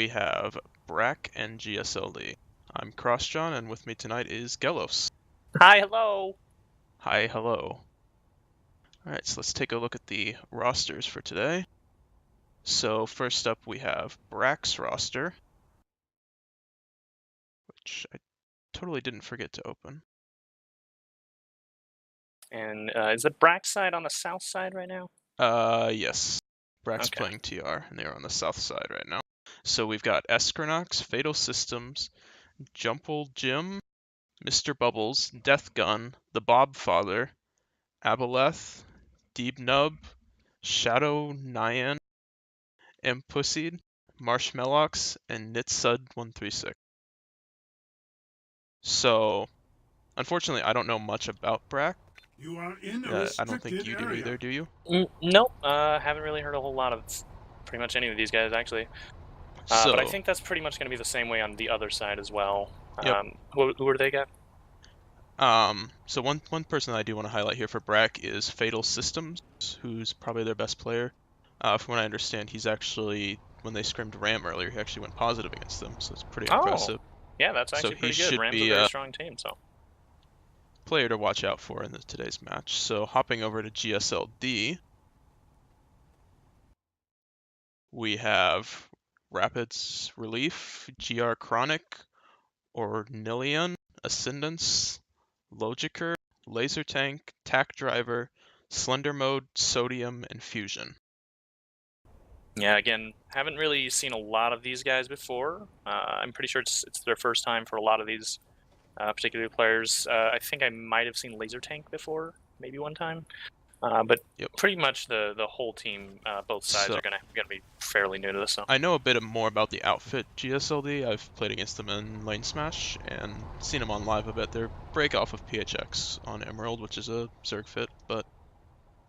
we have BRAC and GSLD. I'm CrossJohn, and with me tonight is Gelos. Hi, hello. Hi, hello. Alright, so let's take a look at the rosters for today. So first up we have BRAC's roster, which I totally didn't forget to open. And is the BRAC side on the south side right now? Yes. BRAC's Okay. playing TR, and they're on the south side right now. So we've got Eskernox, Fatal Systems, Jumple Jim, Mr. Bubbles, Death Gun, the Bobfather, Aboleth, Deep Nub, Shadow Nyan, Impussied, Marshmallox, and Nitsud136. So, unfortunately, I don't know much about BRAC. You are in a I don't think restricted you do area. either, do you? Nope. Haven't really heard a whole lot of pretty much any of these guys actually. But I So, think that's pretty much going to be the same way on the other side as well. yep. Who do they got? So one person that I do want to highlight here for BRAC is Fatal Systems, who's probably their best player. From what I understand, he's actually, when they scrimmed Ram earlier, he actually went positive against them, so it's pretty impressive. Yeah, that's So actually he pretty good. should Ram's a be very strong team, so. player to watch out for in today's match. So hopping over to GSLD, we have Rapids Relief, GR Chronic, Ornillion, Ascendance, Logiker, Laser Tank, Tack Driver, Slender Mode, Sodium, and Fusion. Yeah, again, haven't really seen a lot of these guys before. I'm pretty sure it's their first time for a lot of these particular players. I think I might have seen Laser Tank before, maybe one time. But Yep. pretty much the whole team, both sides, So, are gonna be fairly new to this. So. I know a bit more about the outfit GSLD. I've played against them in Lane Smash and seen them on live a bit. They're break off of PHX on Emerald, which is a Zerg fit, but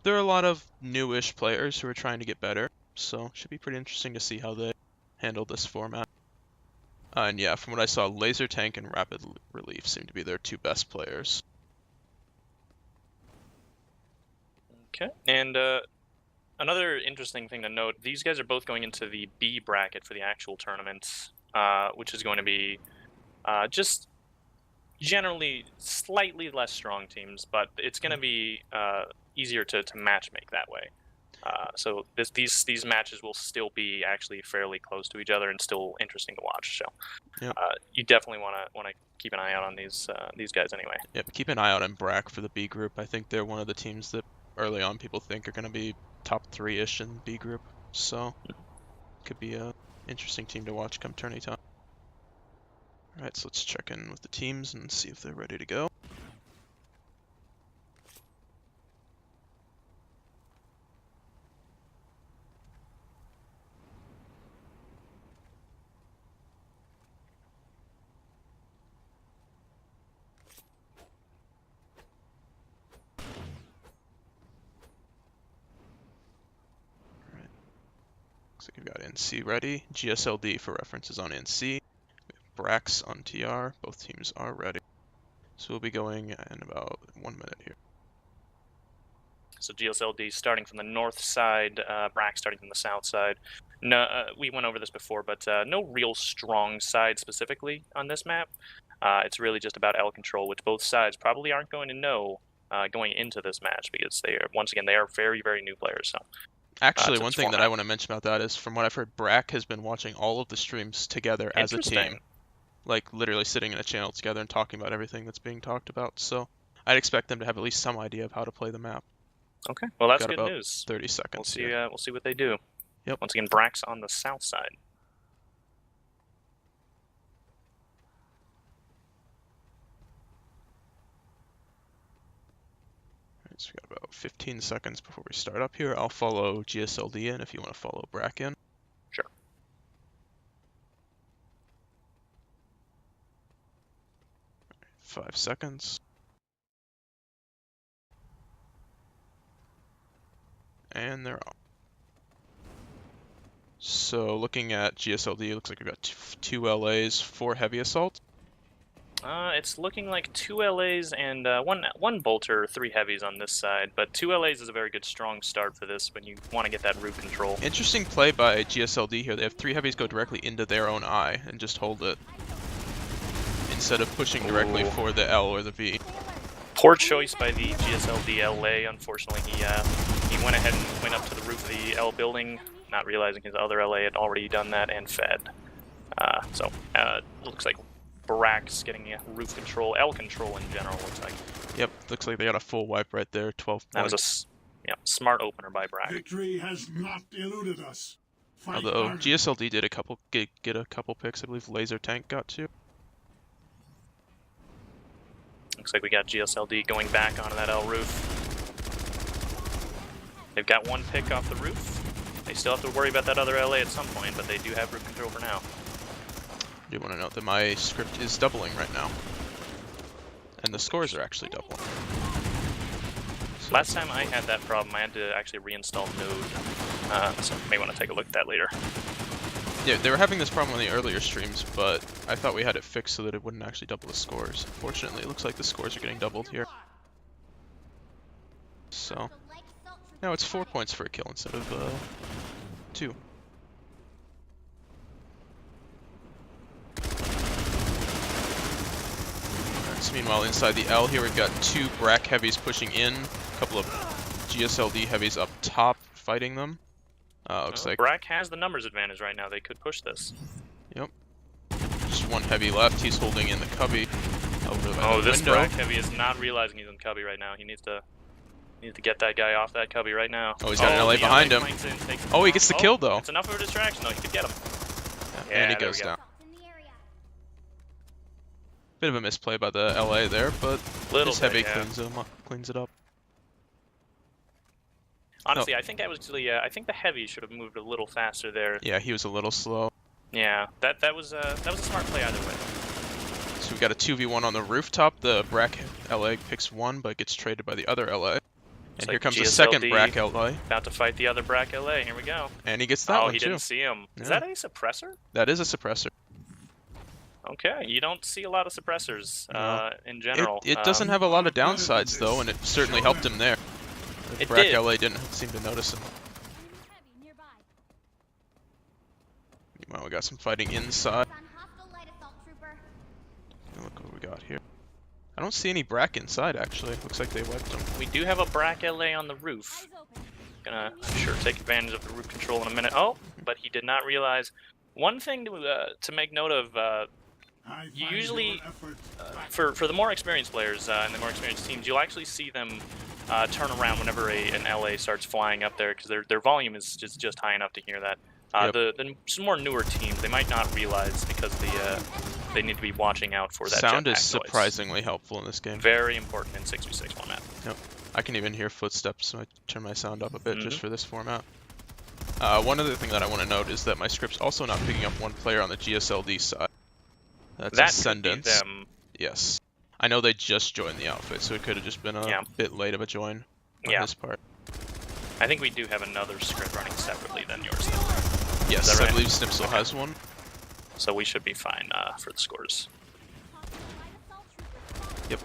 there are a lot of newish players who are trying to get better, so should be pretty interesting to see how they handle this format. And yeah, from what I saw, Laser Tank and Rapid Relief seem to be their two best players. Okay, and another interesting thing to note, these guys are both going into the B bracket for the actual tournament, which is going to be just generally slightly less strong teams, but it's going to be easier to match make that way. So these matches will still be actually fairly close to each other and still interesting to watch. So Yep. you definitely want to keep an eye out on these guys anyway. Yep, keep an eye out on BRAC for the B group. I think they're one of the teams that early on people think are going to be top 3-ish in B group, so could be a interesting team to watch come tourney time. Alright, so let's check in with the teams and see if they're ready to go. Alright, looks like we've got NC ready. GSLD for reference is on NC. BRAC's on TR. Both teams are ready. So we'll be going in about 1 minute here. So GSLD starting from the north side, BRAC starting from the south side. No, we went over this before, but no real strong side specifically on this map. It's really just about L control, which both sides probably aren't going to know going into this match because they are, once again, they are very, very new players. So Actually, to one this thing that I format. want to mention about that is, from what I've heard, BRAC has been watching all of the streams together as a team. Interesting. Like, literally sitting in a channel together and talking about everything that's being talked about. So I'd expect them to have at least some idea of how to play the map. Okay, well that's Got good about news. 30 seconds We'll see. here. We'll see what they do. Yep. Once again, BRAC's on the south side. Alright, so we got about 15 seconds before we start up here. I'll follow GSLD in if you want to follow BRAC in. Sure. Alright, 5 seconds. And they're off. So looking at GSLD, it looks like we've got 2 LAs, 4 heavy assault. It's looking like 2 LAs and one bolter, 3 heavies on this side, but 2 LAs is a very good strong start for this when you want to get that root control. Interesting play by GSLD here. They have 3 heavies go directly into their own eye and just hold it instead of pushing directly for the L or the V. Poor choice by the GSLD LA. Unfortunately, he went ahead and went up to the roof of the L building, not realizing his other LA had already done that and fed. So looks like BRAC's getting roof control, L control in general, looks like. Yep, looks like they got a full wipe right there, 12 That points. was a smart opener by BRAC. Victory has not eluded us. Fight Although hard. GSLD did get a couple picks, I believe Laser Tank got 2. Looks like we got GSLD going back onto that L roof. They've got 1 pick off the roof. They still have to worry about that other LA at some point, but they do have roof control for now. I do want to note that my script is doubling right now. And the scores are actually doubling. So Last time I had that problem, I had to actually reinstall Node, so you may want to take a look at that later. yeah, they were having this problem on the earlier streams, but I thought we had it fixed so that it wouldn't actually double the scores. Unfortunately, it looks like the scores are getting doubled here. So, now it's 4 points for a kill instead of 2. So meanwhile, inside the L here, we've got 2 BRAC heavies pushing in, a couple of GSLD heavies up top fighting them. Looks like BRAC has the numbers advantage right now. They could push this. Yep. Just 1 heavy left. He's holding in the cubby over by the This window. BRAC heavy is not realizing he's in cubby right now. He needs to get that guy off that cubby right now. Oh, he's got an LA the behind him. flanks in, takes him Oh, he down. gets the kill though. It's enough of a distraction though. He could get him. Yeah, and he there goes we go. down. Bit of a misplay by the LA there, but this heavy cleans it up. Honestly, I think I think the heavy should have moved a little faster there. Yeah, he was a little slow. Yeah, that was a smart play either way. So we got a 2v1 on the rooftop. The BRAC LA picks 1, but gets traded by the other LA. And here comes the second BRAC LA. About to fight the other BRAC LA. Here we go. And he gets that one he too. didn't see him. Is Yeah. that a suppressor? That is a suppressor. Okay, you don't see a lot of suppressors No. in general. It doesn't have a lot of downsides though, and it certainly helped him there. It BRAC did. LA didn't seem to notice him. Meanwhile, we got some fighting inside. Look what we got here. I don't see any BRAC inside actually. Looks like they wiped them. We do have a BRAC LA on the roof. Gonna, I'm sure, take advantage of the roof control in a minute. Oh, but he did not realize. One thing to make note of, you usually, for the more experienced players and the more experienced teams, you'll actually see them turn around whenever an LA starts flying up there because their volume is just high enough to hear that. Some more newer teams, they might not realize because they need to be watching out for that Sound jetpack is surprisingly helpful in this game. Very important in 6v6 format. Yep. I can even hear footsteps, so I turn my sound up a bit just for this format. One other thing that I want to note is that my script's also not picking up 1 player on the GSLD side. That's Ascendance. Could be them. Yes. I know they just joined the outfit, so it could have just been a bit late of a join on his part. I think we do have another script running separately than yours, though. Yes, right? I believe Snipsel has one. So we should be fine for the scores. Yep.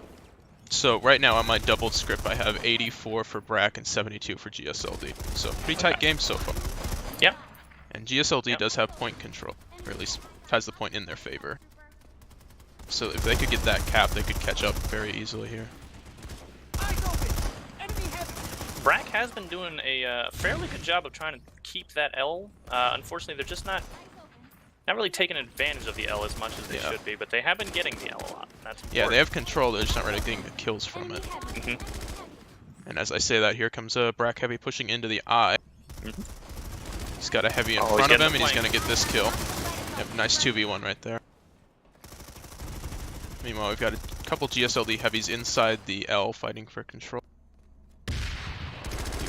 So right now on my doubled script, I have 84 for BRAC and 72 for GSLD. So pretty tight game so far. Yep. And GSLD does have point control, or at least has the point in their favor. So if they could get that cap, they could catch up very easily here. BRAC has been doing a fairly good job of trying to keep that L. Unfortunately, they're just not really taking advantage of the L as much as they should be, but they have been getting the L a lot. That's important. Yeah, they have control, they're just not really getting the kills from it. And as I say that, here comes a BRAC heavy pushing into the eye. He's got a heavy in front of him, and he's going to get this kill. Yep, nice 2v1 right there. Meanwhile, we've got a couple GSLD heavies inside the L fighting for control.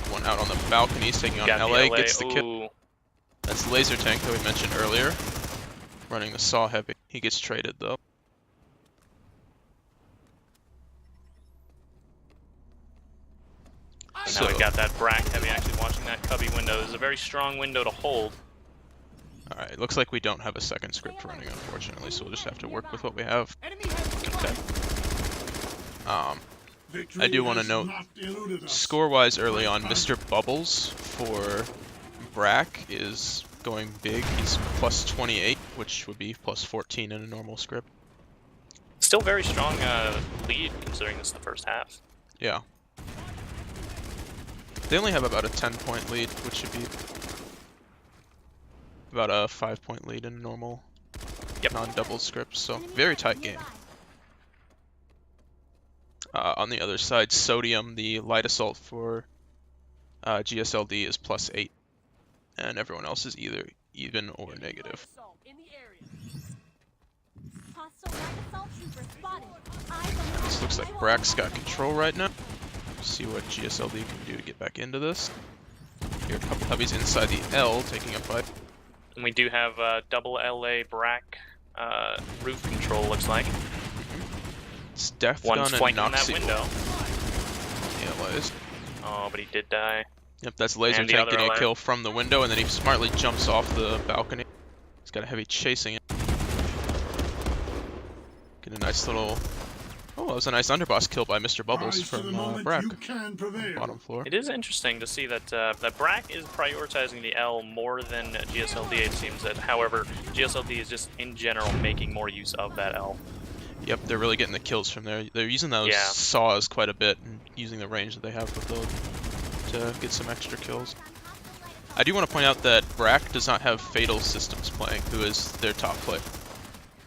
One out on the balcony, he's taking on LA, gets the kill. That's Laser Tank that we mentioned earlier. Running the Saw heavy. He gets traded though. And now we've got that BRAC heavy actually watching that cubby window. This is a very strong window to hold. Alright, looks like we don't have a second script running, unfortunately, so we'll just have to work with what we have. Okay. Victory I do want to has note, not eluded us. score-wise early on, Mr. Bubbles for BRAC is going big. He's plus 28, which would be plus 14 in a normal script. Still very strong lead considering this is the first half. Yeah. They only have about a 10-point lead, which should be about a 5-point lead in a normal non-double script, so very tight game. On the other side, Sodium, the light assault for GSLD is plus 8, and everyone else is either even or negative. This looks like BRAC's got control right now. See what GSLD can do to get back into this. Here, a couple heavies inside the L, taking a fight. And we do have double LA BRAC roof control, looks like. It's Death One's Gun and flanking that Noxy. window. Yeah, Liz. Oh, but he did die. Yep, that's Laser And the Tank other getting a LA. kill from the window, and then he smartly jumps off the balcony. He's got a heavy chasing it. Get a nice little... Oh, that was a nice underboss kill by Mr. Bubbles Rise to the from moment BRAC. you can prevail. Bottom floor. It is interesting to see that that BRAC is prioritizing the L more than GSLD, it seems that. However, GSLD is just, in general, making more use of that L. Yep, they're really getting the kills from there. They're using those saws quite a bit and using the range that they have with those to get some extra kills. I do want to point out that BRAC does not have Fatal Systems playing, who is their top player.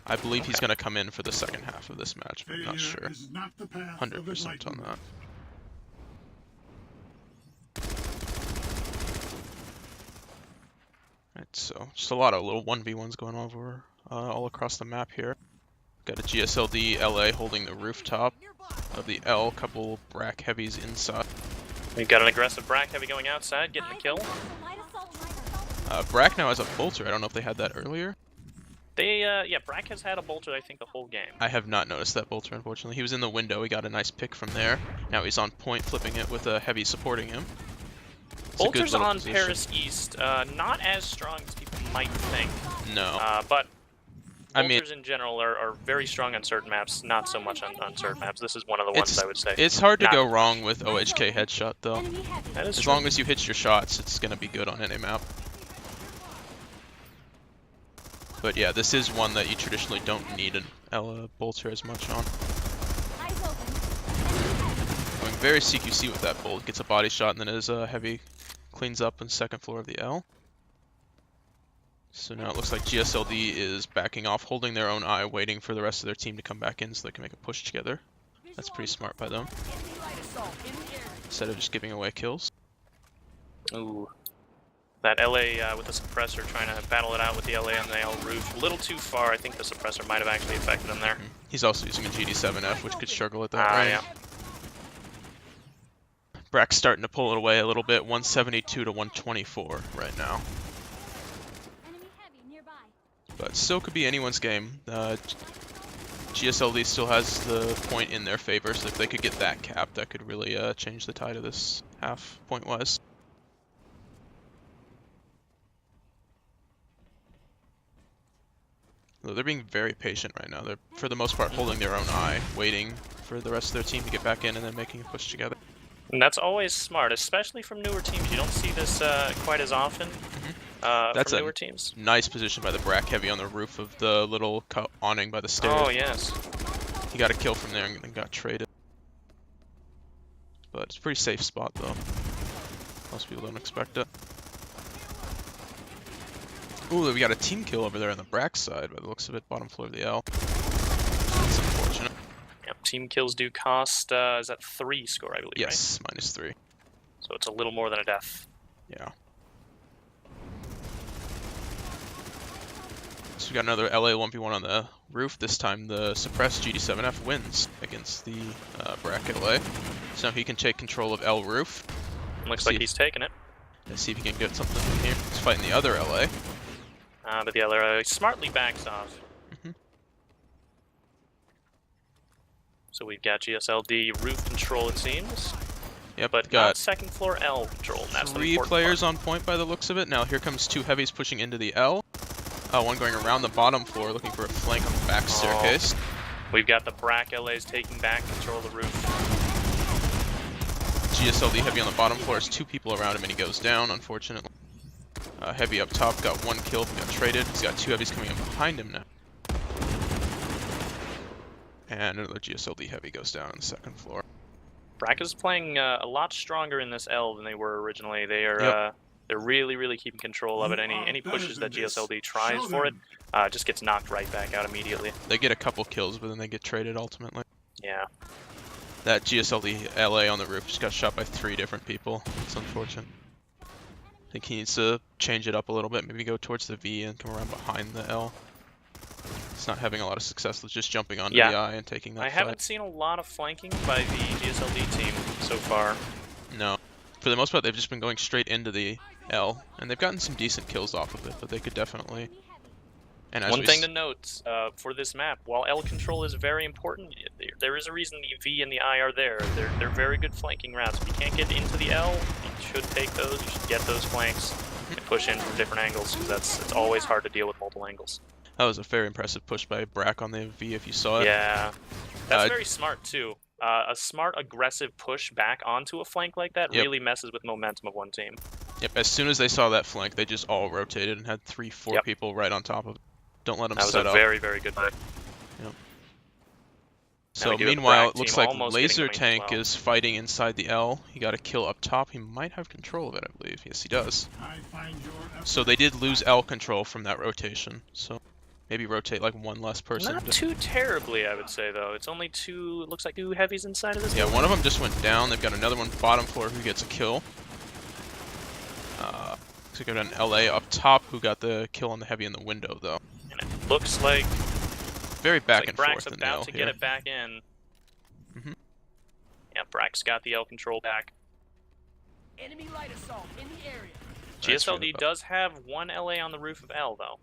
I believe he's going to come in for the second half of this match, but I'm not sure. 100% on that. Right, so just a lot of little 1v1s going over all across the map here. Got a GSLD LA holding the rooftop of the L, couple BRAC heavies inside. We've got an aggressive BRAC heavy going outside, getting the kill. BRAC now has a bolter. I don't know if they had that earlier. They, yeah, BRAC has had a bolter, I think, the whole game. I have not noticed that bolter, unfortunately. He was in the window. He got a nice pick from there. Now he's on point, flipping it with a heavy supporting him. It's Bolters on position. Paris East, not as strong as people might think. No. But I mean, bolters in general are very strong on certain maps, not so much on certain maps. This is one of the ones I would say. It's hard to go wrong with OHK headshot, though. That is As true. long as you hit your shots, it's going to be good on any map. But yeah, this is one that you traditionally don't need an bolter as much on. Going very CQC with that bolt. Gets a body shot and then his heavy cleans up on the second floor of the L. So now it looks like GSLD is backing off, holding their own eye, waiting for the rest of their team to come back in so they can make a push together. That's pretty smart by them. Instead of just giving away kills. Ooh. That LA with the suppressor trying to battle it out with the LA on the L roof. A little too far. I think the suppressor might have actually affected him there. He's also using a GD7F, which could struggle at that range. Yeah. BRAC's starting to pull it away a little bit, 172 to 124 right now. But still could be anyone's game. GSLD still has the point in their favor, so if they could get that cap, that could really change the tide of this half, point-wise. They're being very patient right now. They're, for the most part, holding their own eye, waiting for the rest of their team to get back in and then making a push together. And that's always smart, especially from newer teams. You don't see this quite as often That's from a newer teams. nice position by the BRAC heavy on the roof of the little awning by the stairs. Oh, yes. He got a kill from there and then got traded. But it's a pretty safe spot, though. Most people don't expect it. Ooh, we got a team kill over there on the BRAC side by the looks of it, bottom floor of the L. That's unfortunate. Yep, team kills do cost, is that 3 score, I believe, Yes, right? -3. So it's a little more than a death. Yeah. So we got another LA 1v1 on the roof. This time the suppressed GD7F wins against the BRAC LA. So now he can take control of L roof. Looks like he's taking it. Let's see if he can get something from here. He's fighting the other LA. But the other smartly backs off. So we've got GSLD roof control, it seems. Yep, But got not second floor L control. That's the 3 important players part. on point by the looks of it. Now here comes 2 heavies pushing into the L. One going around the bottom floor looking for a flank on the back staircase. We've got the BRAC LAs taking back control of the roof. GSLD heavy on the bottom floor has 2 people around him and he goes down, unfortunately. Heavy up top got 1 kill, got traded. He's got 2 heavies coming in behind him now. And another GSLD heavy goes down on the 2nd floor. BRAC is playing a lot stronger in this L than they were originally. They are they're really keeping control of it. Any pushes that GSLD tries for it just gets knocked right back out immediately. They get a couple kills, but then they get traded ultimately. Yeah. That GSLD LA on the roof just got shot by 3 different people. It's unfortunate. I think he needs to change it up a little bit, maybe go towards the V and come around behind the L. He's not having a lot of success with just jumping onto the I and taking that I haven't seen a lot of flanking by the GSLD team so far. No. For the most part, they've just been going straight into the L, and they've gotten some decent kills off of it, but they could definitely... And as One thing to note for this map, while L control is very important, there is a reason the V and the I are there. They're very good flanking routes. If you can't get into the L, you should take those. You should get those flanks and push in from different angles, because it's always hard to deal with multiple angles. That was a very impressive push by BRAC on the V if you saw it. Yeah, that's very smart too. A smart, aggressive push back onto a flank like that really messes with momentum of one team. Yep, as soon as they saw that flank, they just all rotated and had 3-4 people right on top of it. Don't let them set up. That was a very good play. Yep. So meanwhile, it looks like Laser Tank is fighting inside the L. He got a kill up top. He might have control of it, I believe. Yes, he does. So they did lose L control from that rotation. So maybe rotate like 1 less person. Not too terribly, I would say, though. It's only 2, looks like 2 heavies inside of this. Yeah, one of them just went down. They've got another one bottom floor who gets a kill. Looks like we got an LA up top who got the kill on the heavy in the window, though. And it looks like very back and BRAC's forth in the about L to here. get it back in. Yeah, BRAC's got the L control back. Enemy light assault in the area. GSLD does have 1 LA on the roof of L, though.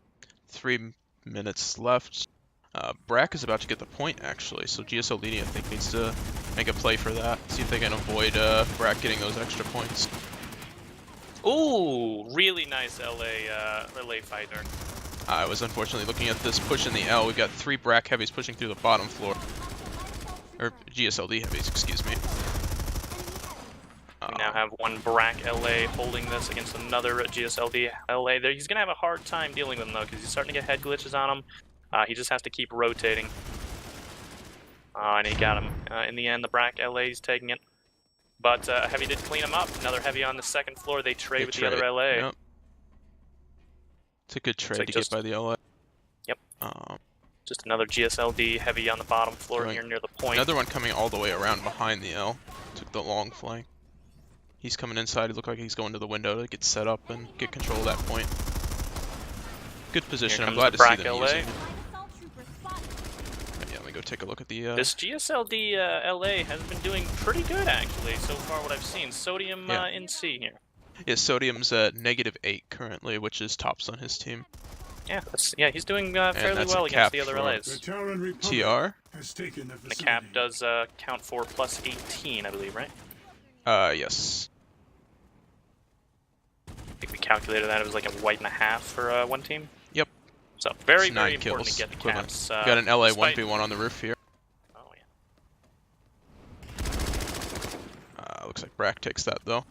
3 minutes left. BRAC is about to get the point, actually, so GSLD, I think, needs to make a play for that. See if they can avoid BRAC getting those extra points. Ooh, really nice LA fighter. I was unfortunately looking at this push in the L. We've got 3 BRAC heavies pushing through the bottom floor. Or GSLD heavies, excuse me. We now have 1 BRAC LA holding this against another GSLD LA. He's going to have a hard time dealing with him, though, because he's starting to get head glitches on him. He just has to keep rotating. And he got him. In the end, the BRAC LA is taking it. But Heavy did clean him up. Another Heavy on the 2nd floor. They trade with the other LA. Yep. It's a good trade to get by the LA. Yep. Just another GSLD Heavy on the bottom floor here near the point. Another one coming all the way around behind the L. Took the long flank. He's coming inside. He looked like he's going to the window to get set up and get control of that point. Good position. I'm glad to see them using it. Yeah, let me go take a look at the... This GSLD LA has been doing pretty good, actually, so far what I've seen. Sodium in C here. Yeah, Sodium's at -8 currently, which is tops on his team. Yeah, he's doing fairly well against the other LAs. TR? The cap does count for +18, I believe, right? Yes. I think we calculated that it was like a white and a half for one team. Yep. So very It's 9 important kills to get the equivalent. caps. We got an LA 1v1 on the roof here. Oh yeah. Looks like BRAC takes that though.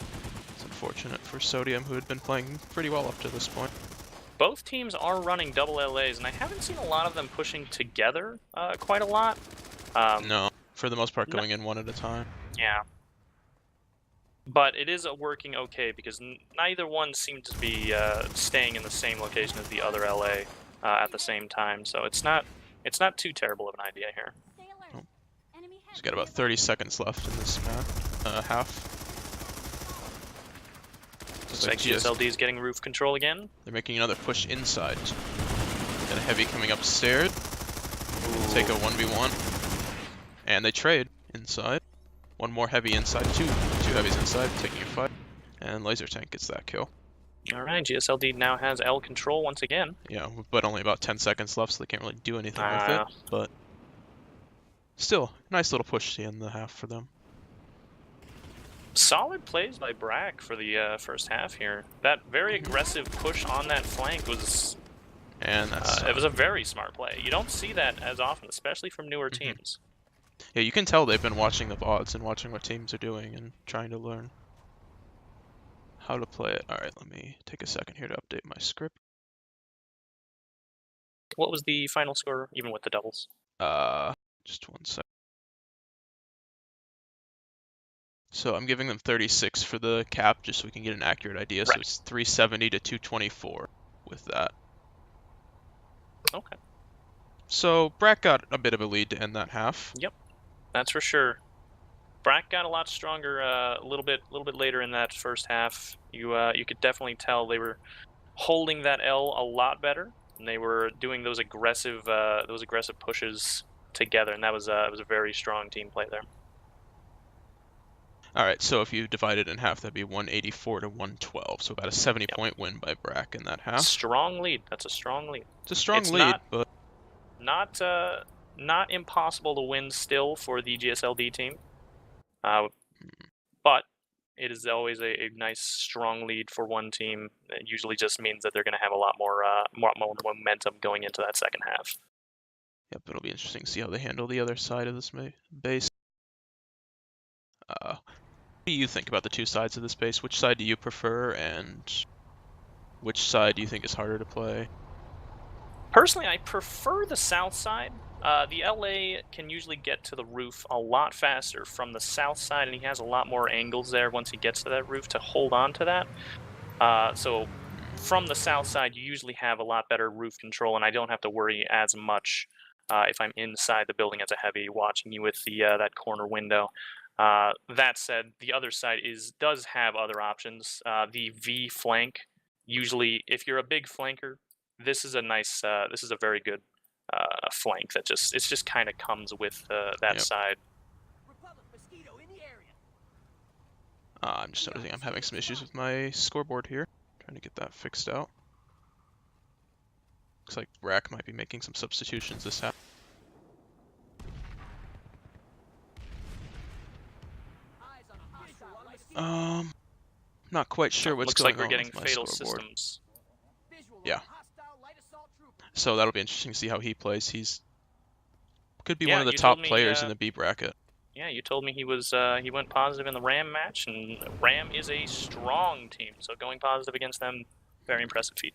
It's unfortunate for Sodium, who had been playing pretty well up to this point. Both teams are running double LAs, and I haven't seen a lot of them pushing together quite a lot. No, for the most part going in one at a time. Yeah. But it is working okay because neither one seemed to be staying in the same location as the other LA at the same time, so it's not too terrible of an idea here. Oh. He's got about 30 seconds left in this half. Looks like GSLD is getting roof control again. They're making another push inside. Got a Heavy coming upstairs. Take a 1v1. And they trade inside. One more Heavy inside, two Heavies inside, taking a fight. And Laser Tank gets that kill. Alright, GSLD now has L control once again. Yeah, but only about 10 seconds left, so they can't really do anything with it. But still, nice little push in the half for them. Solid plays by BRAC for the first half here. That very aggressive push on that flank was And that's it was a very smart play. You don't see that as often, especially from newer teams. yeah, you can tell they've been watching the VODs and watching what teams are doing and trying to learn how to play it. Alright, let me take a second here to update my script. What was the final score, even with the doubles? Just one sec. So I'm giving them 36 for the cap, just so we can get an accurate idea. So Right. it's 370 to 224 with that. Okay. So BRAC got a bit of a lead to end that half. Yep, that's for sure. BRAC got a lot stronger a little bit later in that first half. You could definitely tell they were holding that L a lot better, and they were doing those aggressive pushes together, and it was a very strong team play there. Alright, so if you divide it in half, that'd be 184 to 112. So about a 70-point win by BRAC in that half. Strong lead. That's a strong lead. It's a strong It's lead, but not impossible to win still for the GSLD team. But it is always a nice strong lead for one team. It usually just means that they're going to have a lot more momentum going into that second half. yep, it'll be interesting to see how they handle the other side of this base. What do you think about the two sides of this base? Which side do you prefer, and which side do you think is harder to play? Personally, I prefer the south side. The LA can usually get to the roof a lot faster from the south side, and he has a lot more angles there once he gets to that roof to hold on to that. So from the south side, you usually have a lot better roof control, and I don't have to worry as much if I'm inside the building as a heavy watching you with the that corner window. That said, the other side does have other options. The V flank, usually, if you're a big flanker, this is a very good flank that just kind of comes with that side. Republic mosquito in the area. I'm just noticing I'm having some issues with my scoreboard here. Trying to get that fixed out. Looks like BRAC might be making some substitutions this half. Eyes on a hostile light. Not quite sure what's Looks going like we're on getting with my fatal scoreboard. systems. Visual Yeah. on a hostile light assault trooper. So that'll be interesting to see how he plays. He's could be Yeah, one of the you top told me, players in the B bracket. Yeah, you told me he went positive in the Ram match, and Ram is a strong team, so going positive against them, very impressive feat.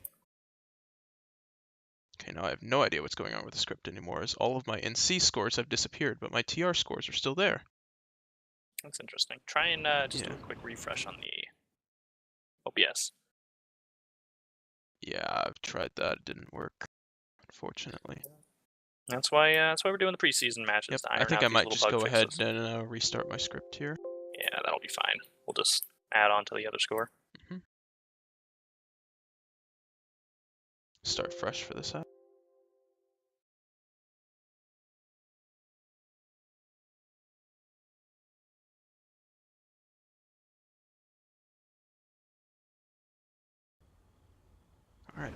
Okay, now I have no idea what's going on with the script anymore, as all of my NC scores have disappeared, but my TR scores are still there. That's interesting. Try and just do a quick refresh on the OBS. Yeah, I've tried that. It didn't work, unfortunately. That's why we're doing the preseason matches. Yep, To I iron think out I these might little just bug go ahead fixes. and restart my script here. Yeah, that'll be fine. We'll just add on to the other score. Start fresh for this half. Alright,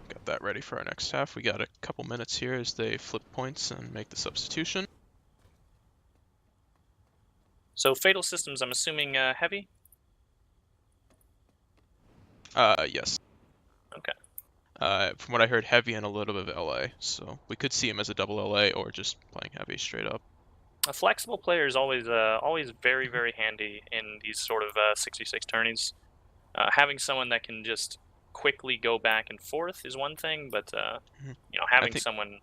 got that ready for our next half. We got a couple minutes here as they flip points and make the substitution. So Fatal Systems, I'm assuming heavy? Yes. Okay. From what I heard, heavy and a little bit of LA, so we could see him as a double LA or just playing heavy straight up. A flexible player is always very, very handy in these sort of 66 tourneys. Having someone that can just quickly go back and forth is one thing, but having someone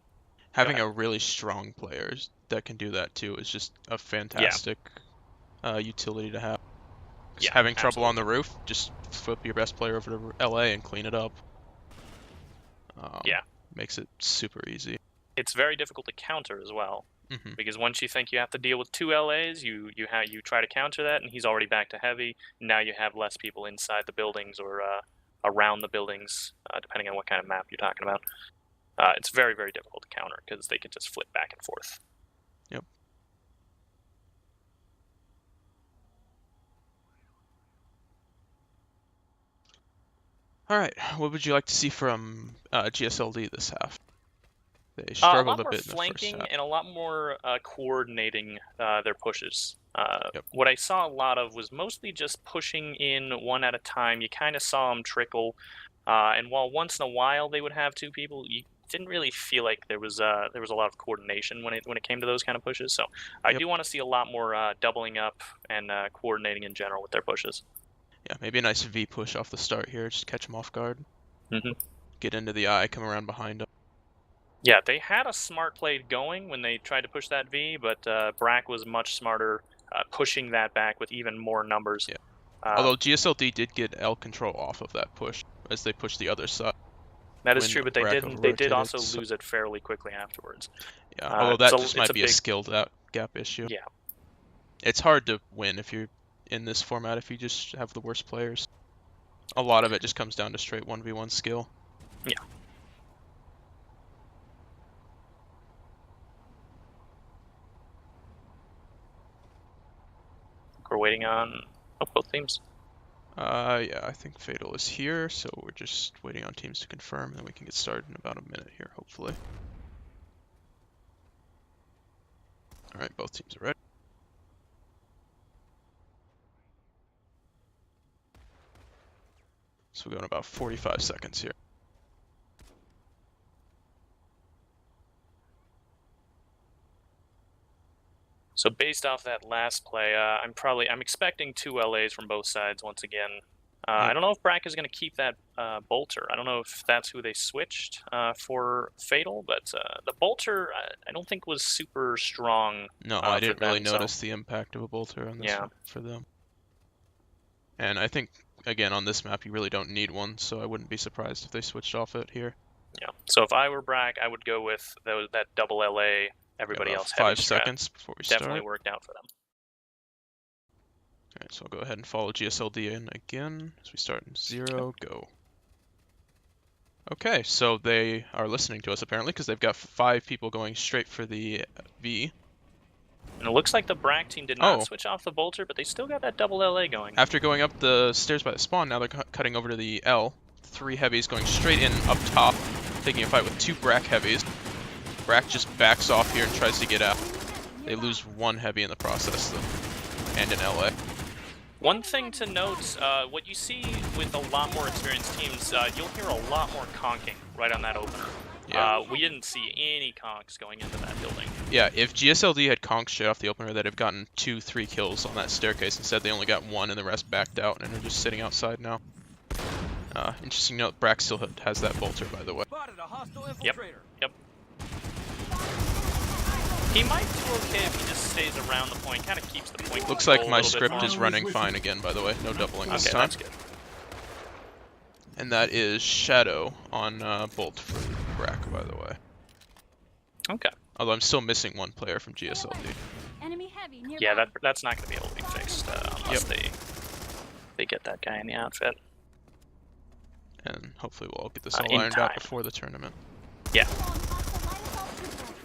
having a really strong player that can do that too is just a fantastic utility to have. Yeah, having trouble absolutely. on the roof, just flip your best player over to LA and clean it up. Makes it super easy. It's very difficult to counter as well, because once you think you have to deal with two LAs, you try to counter that, and he's already back to heavy. Now you have less people inside the buildings or around the buildings, depending on what kind of map you're talking about. It's very, very difficult to counter because they can just flip back and forth. Yep. All right, what would you like to see from GSLD this half? They struggled a lot a bit in more the first flanking half. and a lot more coordinating their pushes. Yep. What I saw a lot of was mostly just pushing in one at a time. You kind of saw them trickle. And while once in a while they would have 2 people, you didn't really feel like there was a lot of coordination when it came to those kind of pushes. So I Yep. do want to see a lot more doubling up and coordinating in general with their pushes. Yeah, maybe a nice V push off the start here, just catch them off guard. Mm-hmm. Get into the eye, come around behind them. Yeah, they had a smart play going when they tried to push that V, but BRAC was much smarter pushing that back with even more numbers. Yeah. Although GSLD did get L control off of that push as they pushed the other side. That is when true, but they BRAC did over-rotated, also so- lose it fairly quickly afterwards. Yeah, although that so just it's might a be a big- skilled out gap issue. Yeah. It's hard to win if you're in this format if you just have the worst players. A lot of it just comes down to straight 1v1 skill. Yeah. We're waiting on both teams. Yeah, I think Fatal is here, so we're just waiting on teams to confirm, and then we can get started in about a minute here, hopefully. Alright, both teams are ready. So we're going about 45 seconds here. So based off that last play, I'm expecting 2 LAs from both sides once again. I don't know if BRAC is going to keep that bolter. I don't know if that's who they switched for Fatal, but the bolter I don't think was super strong. No, I didn't really them, notice the impact of a bolter on this Yeah. one for them. And I think, again, on this map you really don't need one, so I wouldn't be surprised if they switched off it here. Yeah. So if I were BRAC, I would go with that double LA. Everybody About else heavy 5 strat. seconds before we Definitely start. worked out for them. Alright, so I'll go ahead and follow GSLD in again as we start in 0, go. Okay, so they are listening to us apparently because they've got 5 people going straight for the V. And it looks like the BRAC team did not switch off the bolter, but they still got that double LA going. After going up the stairs by the spawn, now they're cutting over to the L. 3 heavies going straight in up top, taking a fight with 2 BRAC heavies. BRAC just backs off here and tries to get out. They lose 1 heavy in the process though, and an LA. One thing to note, what you see with a lot more experienced teams, you'll hear a lot more conking right on that opener. Yeah. We didn't see any conks going into that building. Yeah, if GSLD had conked shit off the opener, they'd have gotten 2-3 kills on that staircase. Instead, they only got 1 and the rest backed out and are just sitting outside now. Interesting note, BRAC still has that bolter, by the way. Spotted a hostile Yep. infiltrator. Yep. He might do okay if he just stays around the point, kind of keeps the point. Looks control like a my little bit script more. is running fine again, by the way. No doubling this Okay, time. that's good. And that is Shadow on Bolt for BRAC, by the way. Okay. Although I'm still missing 1 player from GSLD. Enemy heavy nearby. Yeah, that's not going to be able to be fixed unless they get that guy in the outfit. And hopefully we'll all get this all In ironed time. out before the tournament. Yeah.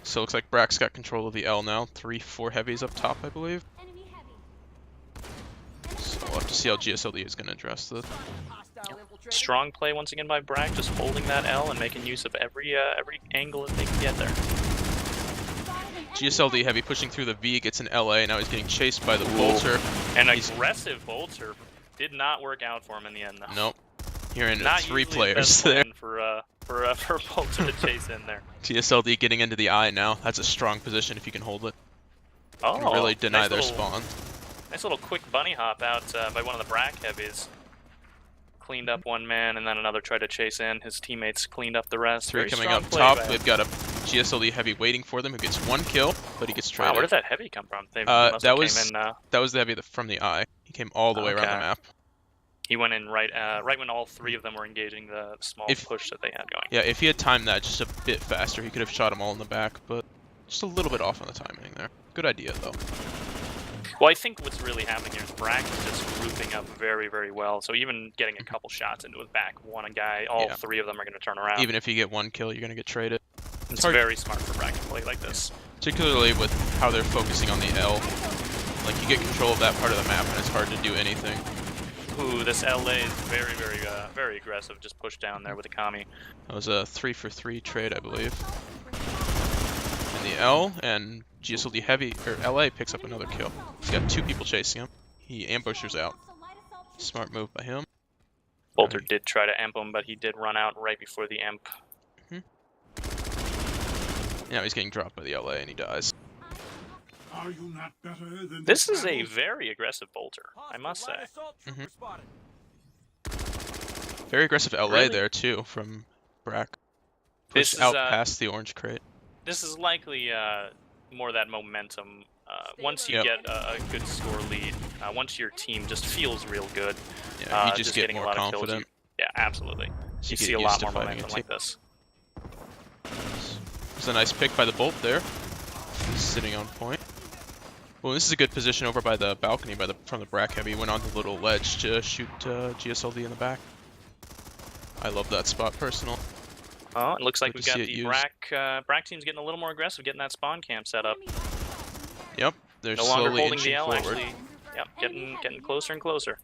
So it looks like BRAC's got control of the L now. 3-4 heavies up top, I believe. Enemy heavy. So we'll have to see how GSLD is going to address this. Hostile infiltrator. Strong play once again by BRAC, just holding that L and making use of every angle that they can get there. GSLD heavy pushing through the V, gets an LA, now he's getting chased by the bolter. An He's- aggressive bolter did not work out for him in the end, though. Nope. Hearing Not 3 usually the players best there. plan for bolter to chase in there. GSLD getting into the eye now. That's a strong position if you can hold it. Oh, Can really deny nice their little, spawn. Nice little quick bunny hop out by one of the BRAC heavies. Cleaned up 1 man, and then another tried to chase in. His teammates cleaned up the rest. 3 Very coming strong up play top. by- They've got a GSLD heavy waiting for them who gets 1 kill, but he gets Wow, traded. where did that heavy come from? They that must have was- came in. That was the heavy from the eye. He came all the way around the Okay. map. He went in right when all 3 of them were engaging the small push that they had going. Yeah, if he had timed that just a bit faster, he could have shot them all in the back, but just a little bit off on the timing there. Good idea, though. Well, I think what's really happening here is BRAC is just grouping up very, very well. So even getting a couple shots into his back, one guy, all Yeah. 3 of them are going to turn around. Even if you get 1 kill, you're going to get traded. It's hard- very smart for BRAC to play like this. Particularly with how they're focusing on the L. Like, you get control of that part of the map, and it's hard to do anything. Ooh, this LA is very, very, very aggressive. Just push down there with a Kami. That was a 3-for-3 trade, I believe. In the L, and GSLD heavy, or LA picks up another kill. He's got 2 people chasing him. He ambushers out. Smart move by him. Bolter did try to amp him, but he did run out right before the amp. Now he's getting dropped by the LA and he dies. Are you not better than This is a battle? very aggressive Bolter, I must say. Very aggressive LA Really? there too from BRAC. This Pushed is, out past the orange crate. This is likely more that momentum. Once you Yep. get a good score lead, once your team just feels real good, Yeah, you just get getting more a lot of kills, confident. yeah, absolutely. So You get see a used lot to more fighting a momentum like this. It's a nice pick by the Bolt there. He's sitting on point. Well, this is a good position over by the balcony from the BRAC heavy. Went on the little ledge to shoot GSLD in the back. I love that spot personal. Oh, it looks like Good we've to got see it the used. BRAC team's getting a little more aggressive, getting that spawn camp set up. Yep, they're No longer slowly holding the inching L, forward. actually. Yep, getting closer and closer.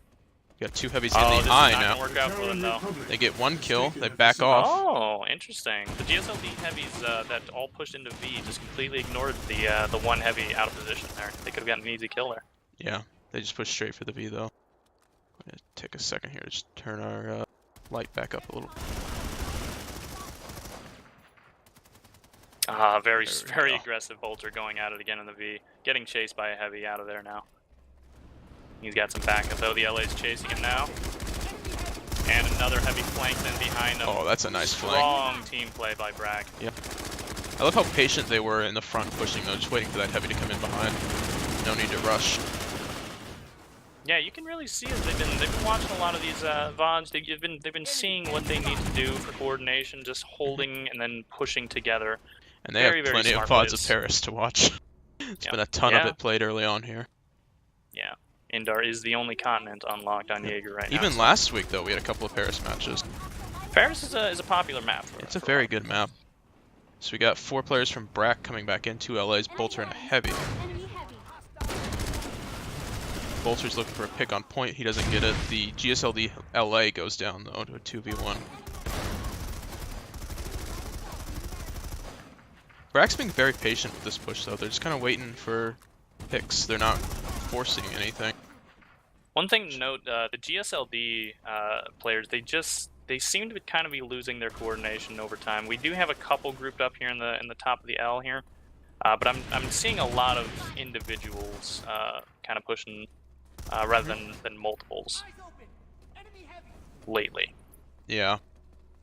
Got two heavies Oh, in this the is eye not now. gonna work out for them though. They get one kill, they back off. Oh, interesting. The GSLD heavies that all pushed into V just completely ignored the one heavy out of position there. They could have gotten an easy kill there. Yeah, they just pushed straight for the V though. I'm gonna take a second here to just turn our light back up a little. Very There we very go. aggressive Bolter going at it again in the V. Getting chased by a heavy out of there now. He's got some backup though. The LA's chasing him now. And another heavy flanked in behind him. Oh, that's a nice flank. Strong team play by BRAC. I love how patient they were in the front pushing though, just waiting for that heavy to come in behind. No need to rush. Yeah, you can really see as they've been watching a lot of these VODs. They've been seeing what they need to do for coordination, just holding and then pushing together. And they Very, have very plenty of smart VODs of plays. Paris to watch. It's Yeah. been a ton of Yeah. it played early on here. Yeah, Indar is the only continent unlocked on Jaeger right now. Even last week though, we had a couple of Paris matches. Paris is a popular map. It's a very good map. So we got 4 players from BRAC coming back in, 2 LAs, Bolter and a heavy. Enemy heavy. Bolter's looking for a pick on point, he doesn't get it. The GSLD LA goes down though to a 2v1. BRAC's being very patient with this push though, they're just kind of waiting for picks, they're not forcing anything. One thing to note: the GSLD players, they seem to kind of be losing their coordination over time. We do have a couple grouped up here in the top of the L here, but I'm seeing a lot of individuals kind of pushing rather than multiples lately. Yeah,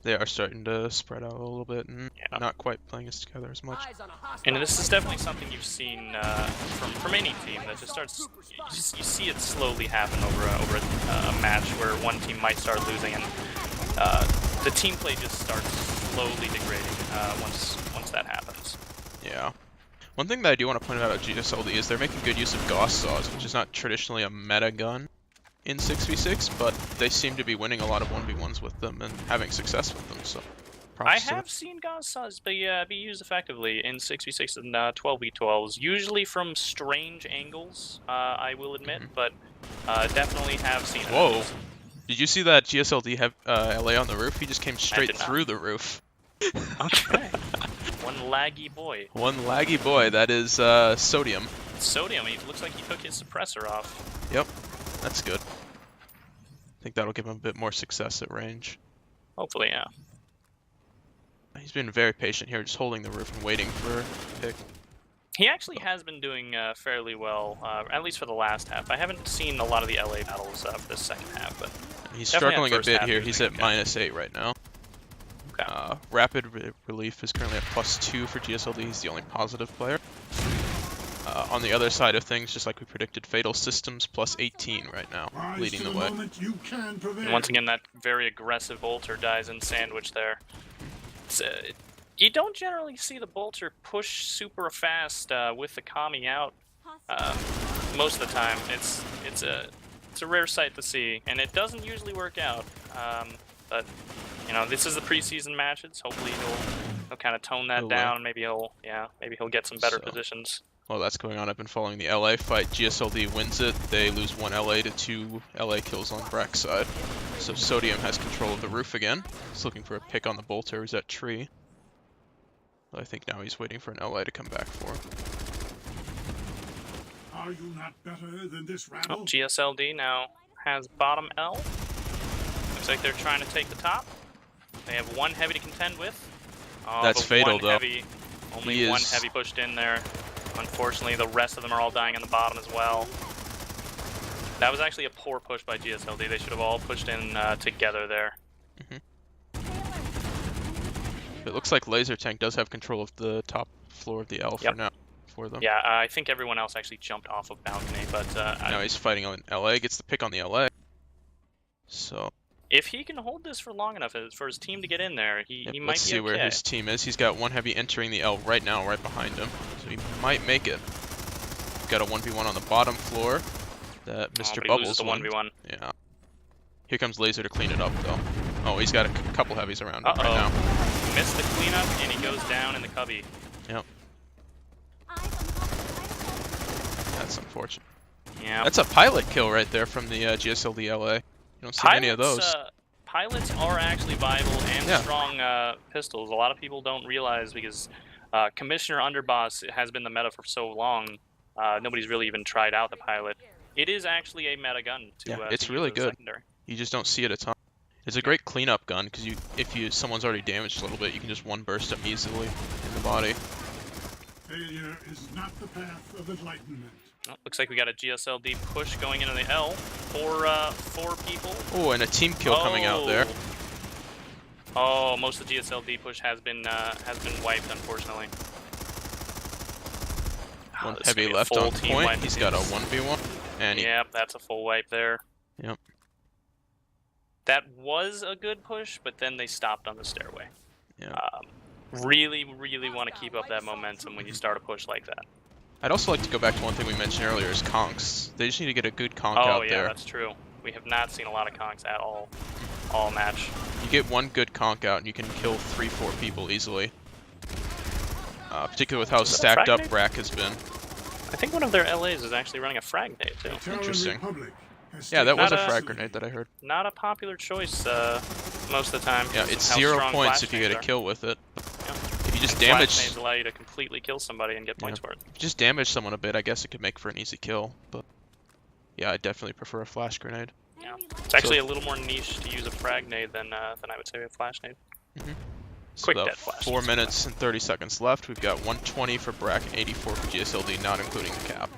they are starting to spread out a little bit and Yeah. not quite playing us together as much. And this is definitely something you've seen from any team that just starts. You see it slowly happen over a match where one team might start losing, and the team play just starts slowly degrading once that happens. Yeah. One thing that I do want to point out at GSLD is they're making good use of Gauss Saws, which is not traditionally a meta gun in 6v6, but they seem to be winning a lot of 1v1s with them and having success with them, so I props to have seen Gauss Saws be used effectively in 6v6 and 12v12s, usually from strange angles, I will admit, but definitely have seen it. Whoa. Did you see that GSLD have LA on the roof? He just came straight did not. through the roof. Okay. One laggy boy. One laggy boy, that is Sodium. Sodium, he looks like he took his suppressor off. Yep, that's good. I think that'll give him a bit more success at range. Hopefully, yeah. He's been very patient here, just holding the roof and waiting for a pick. He actually has been doing fairly well, at least for the last half. I haven't seen a lot of the LA battles for the second half, but He's definitely struggling that a first bit half here, he was he's doing at okay. -8 right now. Okay. Rapid Relief is currently at +2 for GSLD, he's the only positive player. On the other side of things, just like we predicted, Fatal Systems +18 right now, Rise leading to the way. moment you can prevail. And once again, that very aggressive Bolter dies in sandwich there. It's, you don't generally see the Bolter push super fast with the Kami out. Most of the time, it's a rare sight to see, and it doesn't usually work out. But you know, this is the preseason matches. Hopefully, he'll kind of tone that He'll down. Maybe he'll get some better So- positions. While that's going on, I've been following the LA fight. GSLD wins it. They lose 1 LA to 2 LA kills on BRAC's side. So Sodium has control of the roof again. He's looking for a pick on the Bolter who's at tree. But I think now he's waiting for an LA to come back for him. Are you not better than this Oh, rabble? GSLD now has bottom L. Looks like they're trying to take the top. They have one heavy to contend with. That's but fatal, one though. Heavy, only one heavy pushed in there. Unfortunately, the rest of them are all dying on the bottom as well. That was actually a poor push by GSLD. They should have all pushed in together there. It looks like Laser Tank does have control of the top floor of the L for now. For them. Yeah, I think everyone else actually jumped off of balcony, but now he's fighting on LA, gets the pick on the LA. So if he can hold this for long enough for his team to get in there, he might be okay. Let's see where his team is. He's got one heavy entering the L right now, right behind him. So he might make it. Got a 1v1 on the bottom floor that Mr. Bubbles won. 1v1. Yeah. Here comes Laser to clean it up, though. Oh, he's got a couple heavies around him right now. Missed the cleanup, and he goes down in the cubby. Yep. That's unfortunate. Yeah. That's a pilot kill right there from the GSLD LA. You don't see many of those. Pilots are actually viable and strong pistols. A lot of people don't realize because Commissioner Underboss has been the meta for so long. Nobody's really even tried out the pilot. It is actually a meta gun. It's really good. Secondary. You just don't see it a ton. It's a great cleanup gun because if someone's already damaged a little bit, you can just one burst them easily in the body. Failure is not the path of enlightenment. Oh, looks like we got a GSLD push going into the L for 4 people. Oh, and a team kill coming out there. Oh, most of the GSLD push has been wiped, unfortunately. One heavy left on point. He's got a 1v1. And yep, that's a full wipe there. Yep. That was a good push, but then they stopped on the stairway. Yeah. Really want to keep up that momentum when you start a push like that. I'd also like to go back to one thing we mentioned earlier is conks. They just need to get a good conk out there. Oh yeah, that's true. We have not seen a lot of conks at all match. You get one good conk out and you can kill 3-4 people easily. Particularly with how stacked up BRAC has been. I think one of their LAs is actually running a frag nade too. Interesting. Yeah, that was a frag grenade that I heard. Not a popular choice most of the time. Yeah, it's 0 points if you get a kill with it. Yeah. If you just damage... Flash nades allow you to completely kill somebody and get points for it. If you just damage someone a bit, I guess it could make for an easy kill. But yeah, I definitely prefer a flash grenade. Yeah. It's actually a little more niche to use a frag nade than I would say a flash nade. So quick death flash. 4 minutes and 30 seconds left. We've got 120 for BRAC and 84 for GSLD, not including the cap.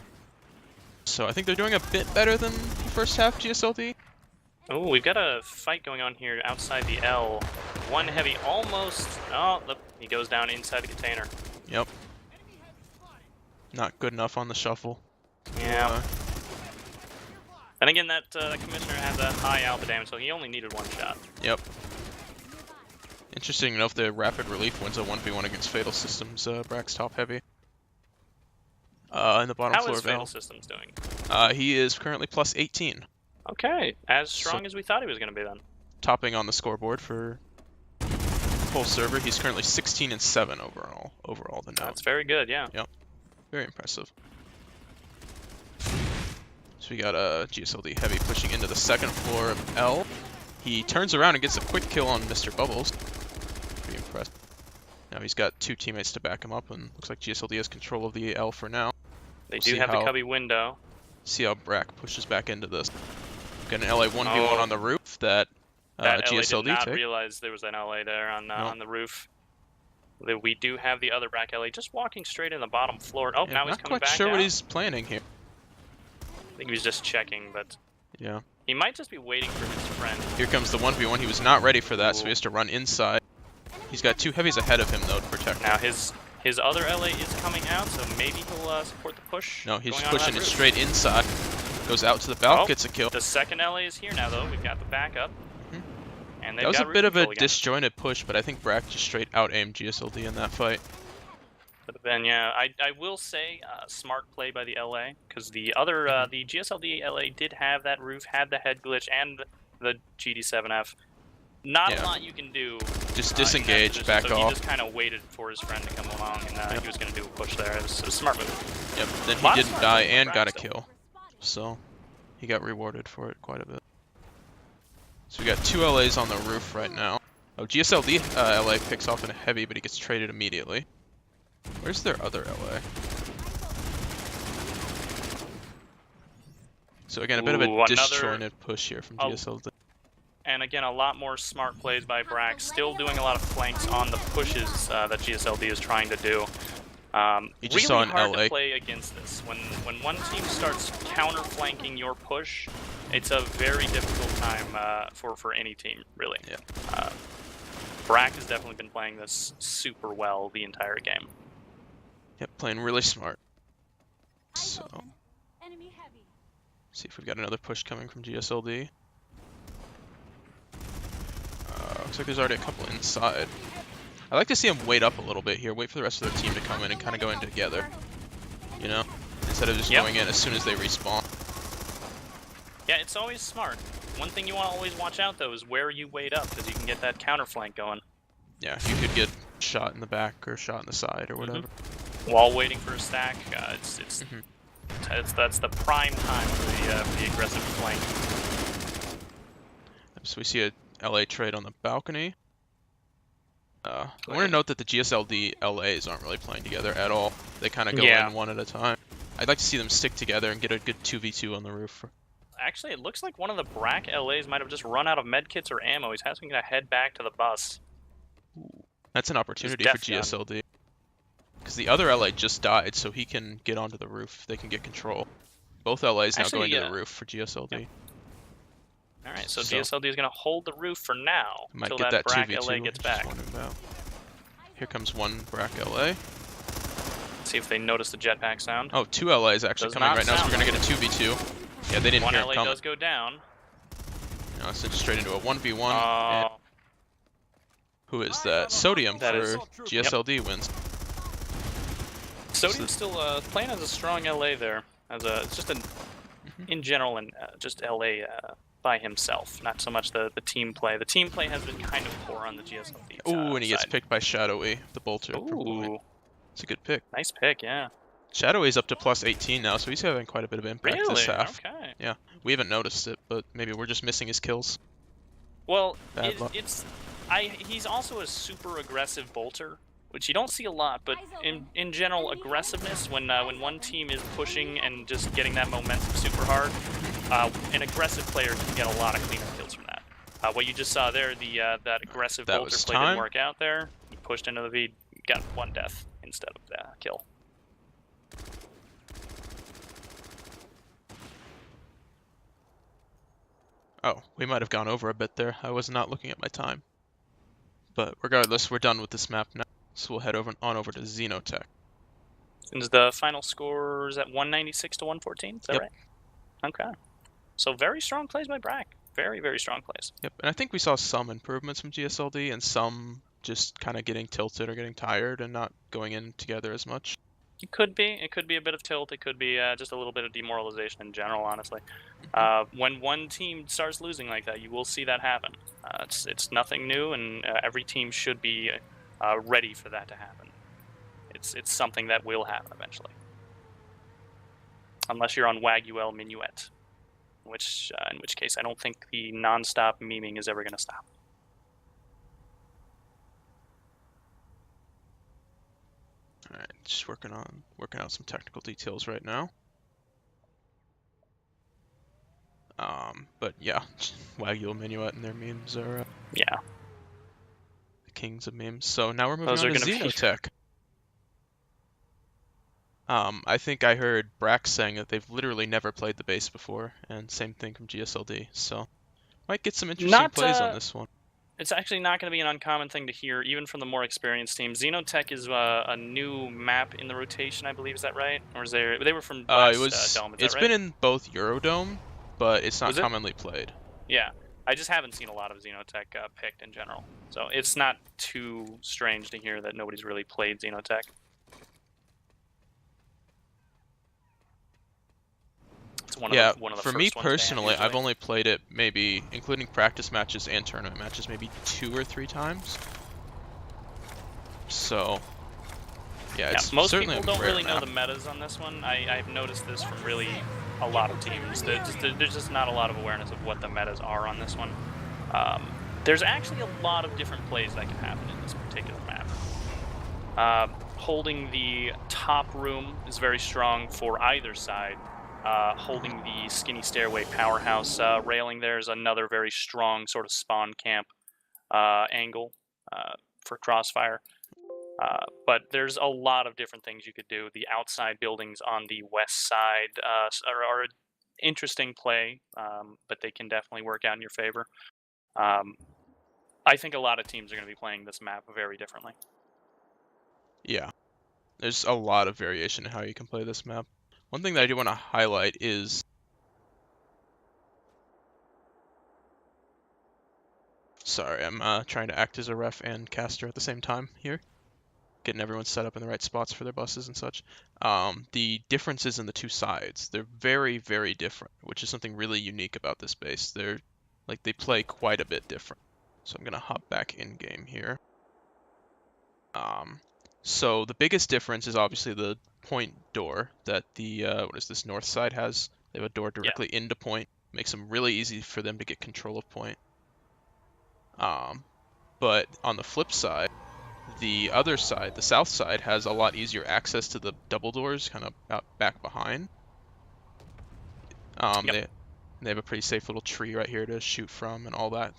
So I think they're doing a bit better than the first half GSLD. Oh, we've got a fight going on here outside the L. One heavy almost... Oh, look, he goes down inside the container. Yep. Not good enough on the shuffle. Yeah. And again, that Commissioner has a high alpha damage, so he only needed 1 shot. Yep. Interesting enough, the Rapid Relief wins a 1v1 against Fatal Systems, BRAC's top heavy. In the bottom floor of L. How is Fatal Systems doing? He is currently plus 18. Okay, as strong as we thought he was going to be then. Topping on the scoreboard for full server, he's currently 16 and 7 overall the note. That's very good, yeah. Yep, very impressive. So we got a GSLD heavy pushing into the second floor of L. He turns around and gets a quick kill on Mr. Bubbles. Pretty impressed. Now he's got 2 teammates to back him up, and looks like GSLD has control of the L for now. They do have the cubby window. See how BRAC pushes back into this. Got an LA 1v1 on the roof that GSLD LA did not take. realize there was an LA there on the roof. We do have the other BRAC LA just walking straight in the bottom floor. Oh, now he's coming back. Not quite sure out. what he's planning here. I think he was just checking, but yeah, he might just be waiting for his friend. Here comes the 1v1. He was not ready for that, so he has to run inside. He's got 2 heavies ahead of him though to protect him. Now his other LA is coming out, so maybe he'll support the push. No, he's pushing it straight inside. Goes out to the balcony, gets a kill. The second LA is here now, though. We've got the backup. And that was a bit of a disjointed push, but I think BRAC just straight out-aimed GSLD in that fight. But then, yeah, I will say smart play by the LA, because the other, the GSLD LA did have that roof, had the head glitch, and the GD7F. Not a lot you can do. Just disengage, back so off. He just kind of waited for his friend to come along, and he was going to do a push there. It was a smart move. Yep, then he didn't die and got a kill. So he got rewarded for it quite a bit. So we got 2 LAs on the roof right now. Oh, GSLD LA picks off in a heavy, but he gets traded immediately. Where's their other LA? So again, a bit of a disjointed push here from GSLD. And again, a lot more smart plays by BRAC, still doing a lot of flanks on the pushes that GSLD is trying to do. You just Really saw an hard LA. to play against this. When one team starts counter-flanking your push, it's a very difficult time for any team, really. Yeah. BRAC has definitely been playing this super well the entire game. Yep, playing really smart. Eyes So, open. Enemy heavy. see if we've got another push coming from GSLD. Looks like there's already a couple inside. I like to see them wait up a little bit here, wait for the rest of their team to come in and kind of go in together. You know? Instead of just Yep. going in as soon as they respawn. Yeah, it's always smart. One thing you want to always watch out, though, is where you wait up, because you can get that counter-flank going. Yeah, you could get shot in the back or shot in the side or whatever. While waiting for a stack, Mhm. that's the prime time for the aggressive flank. So we see a LA trade on the balcony. I want to ahead. note that the GSLD LAs aren't really playing together at all. They kind of go Yeah. in one at a time. I'd like to see them stick together and get a good 2v2 on the roof. Actually, it looks like one of the BRAC LAs might have just run out of medkits or ammo. He's having to head back to the bus. That's an opportunity for death gun. GSLD. Because the other LA just died, so he can get onto the roof. They can get control. Both LAs now Actually, going to yeah. the roof for GSLD. All right, so So- GSLD is going to hold the roof for now Might until get that that BRAC 2v2. LA gets just back. wondering about. Here comes one BRAC LA. See if they notice the jetpack sound. Oh, two LAs actually Does coming not right now, so we're sound going to like get a 2v2. Yeah, they didn't One hear it LA coming. does go down. No, it's just straight into a 1v1. And Oh, who is that? Sodium That for is- GSLD wins. Sodium's still playing as a strong LA there. It's just an in general and just LA by himself, not so much the team play. The team play has been kind of poor on the GSLD. Ooh, and he gets side. picked by Shadowy, the bolter. from point. Ooh, It's a good pick. nice pick, yeah. Shadowy's up to plus 18 now, so he's having quite a bit of impact Really? this half. Okay. Yeah, we haven't noticed it, but maybe we're just missing his kills. Well, Bad luck. he's also a super aggressive bolter, which you don't see a lot. But in general, aggressiveness when one team is pushing and just getting that momentum super hard, an aggressive player can get a lot of cleanup kills from that. What you just saw there, that aggressive That bolter was play time. didn't work out there. He pushed into the V, got one death instead of the kill. Oh, we might have gone over a bit there. I was not looking at my time. But regardless, we're done with this map now, so we'll head on over to Xenotech. And the final score is at 196 to 114. Is that Yep. right? Okay. So very strong plays by BRAC. Very, very strong plays. Yep, and I think we saw some improvements from GSLD and some just kind of getting tilted or getting tired and not going in together as much. It could be. It could be a bit of tilt. It could be just a little bit of demoralization in general, honestly. When one team starts losing like that, you will see that happen. It's nothing new, and every team should be ready for that to happen. It's something that will happen eventually. Unless you're on Waguel Minuet, in which case I don't think the non-stop memeing is ever going to stop. All right, just working out some technical details right now. But yeah, Wagyu Minuet and their memes are Yeah. the kings of memes. So now we're moving Those on are to gonna be- Xenotech. I think I heard BRAC saying that they've literally never played the base before, and same thing from GSLD. So might get some interesting plays on this one. It's actually not going to be an uncommon thing to hear, even from the more experienced teams. Xenotech is a new map in the rotation, I believe. Is that right? Or is there? They were from last Dome. Is that It's right? been in both Eurodome, but it's not Was it? commonly played. Yeah, I just haven't seen a lot of Xenotech picked in general, so it's not too strange to hear that nobody's really played Xenotech. It's one of the For first me ones to have, personally, I've usually. only played it maybe, including practice matches and tournament matches, maybe 2 or 3 times. So, yeah, it's most certainly people a don't rare really know map. the metas on this one. I've noticed this from really a lot of teams. There's just not a lot of awareness of what the metas are on this one. There's actually a lot of different plays that can happen in this particular map. Holding the top room is very strong for either side. holding the skinny stairway powerhouse railing there is another very strong sort of spawn camp angle for Crossfire. But there's a lot of different things you could do. The outside buildings on the west side are an interesting play, but they can definitely work out in your favor. I think a lot of teams are going to be playing this map very differently. Yeah, there's a lot of variation in how you can play this map. One thing that I do want to highlight is sorry, I'm trying to act as a ref and caster at the same time here, getting everyone set up in the right spots for their buses and such. The differences in the two sides, they're very, very different, which is something really unique about this base. They play quite a bit different. So I'm gonna hop back in game here. So the biggest difference is obviously the point door that the what is this north side has. They have a door directly into point, makes them really easy for them to get control of point. But on the flip side, the other side, the south side, has a lot easier access to the double doors, kind of out back behind. They have a pretty safe little tree right here to shoot from and all that.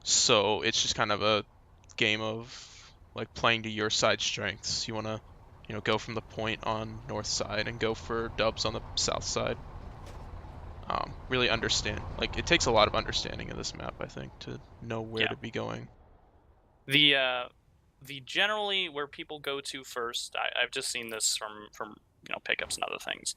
So it's just kind of a game of like playing to your side strengths. You want to, go from the point on north side and go for dubs on the south side. Really understand. Like it takes a lot of understanding of this map, I think, to know where to be going. The generally where people go to first, I've just seen this from pickups and other things.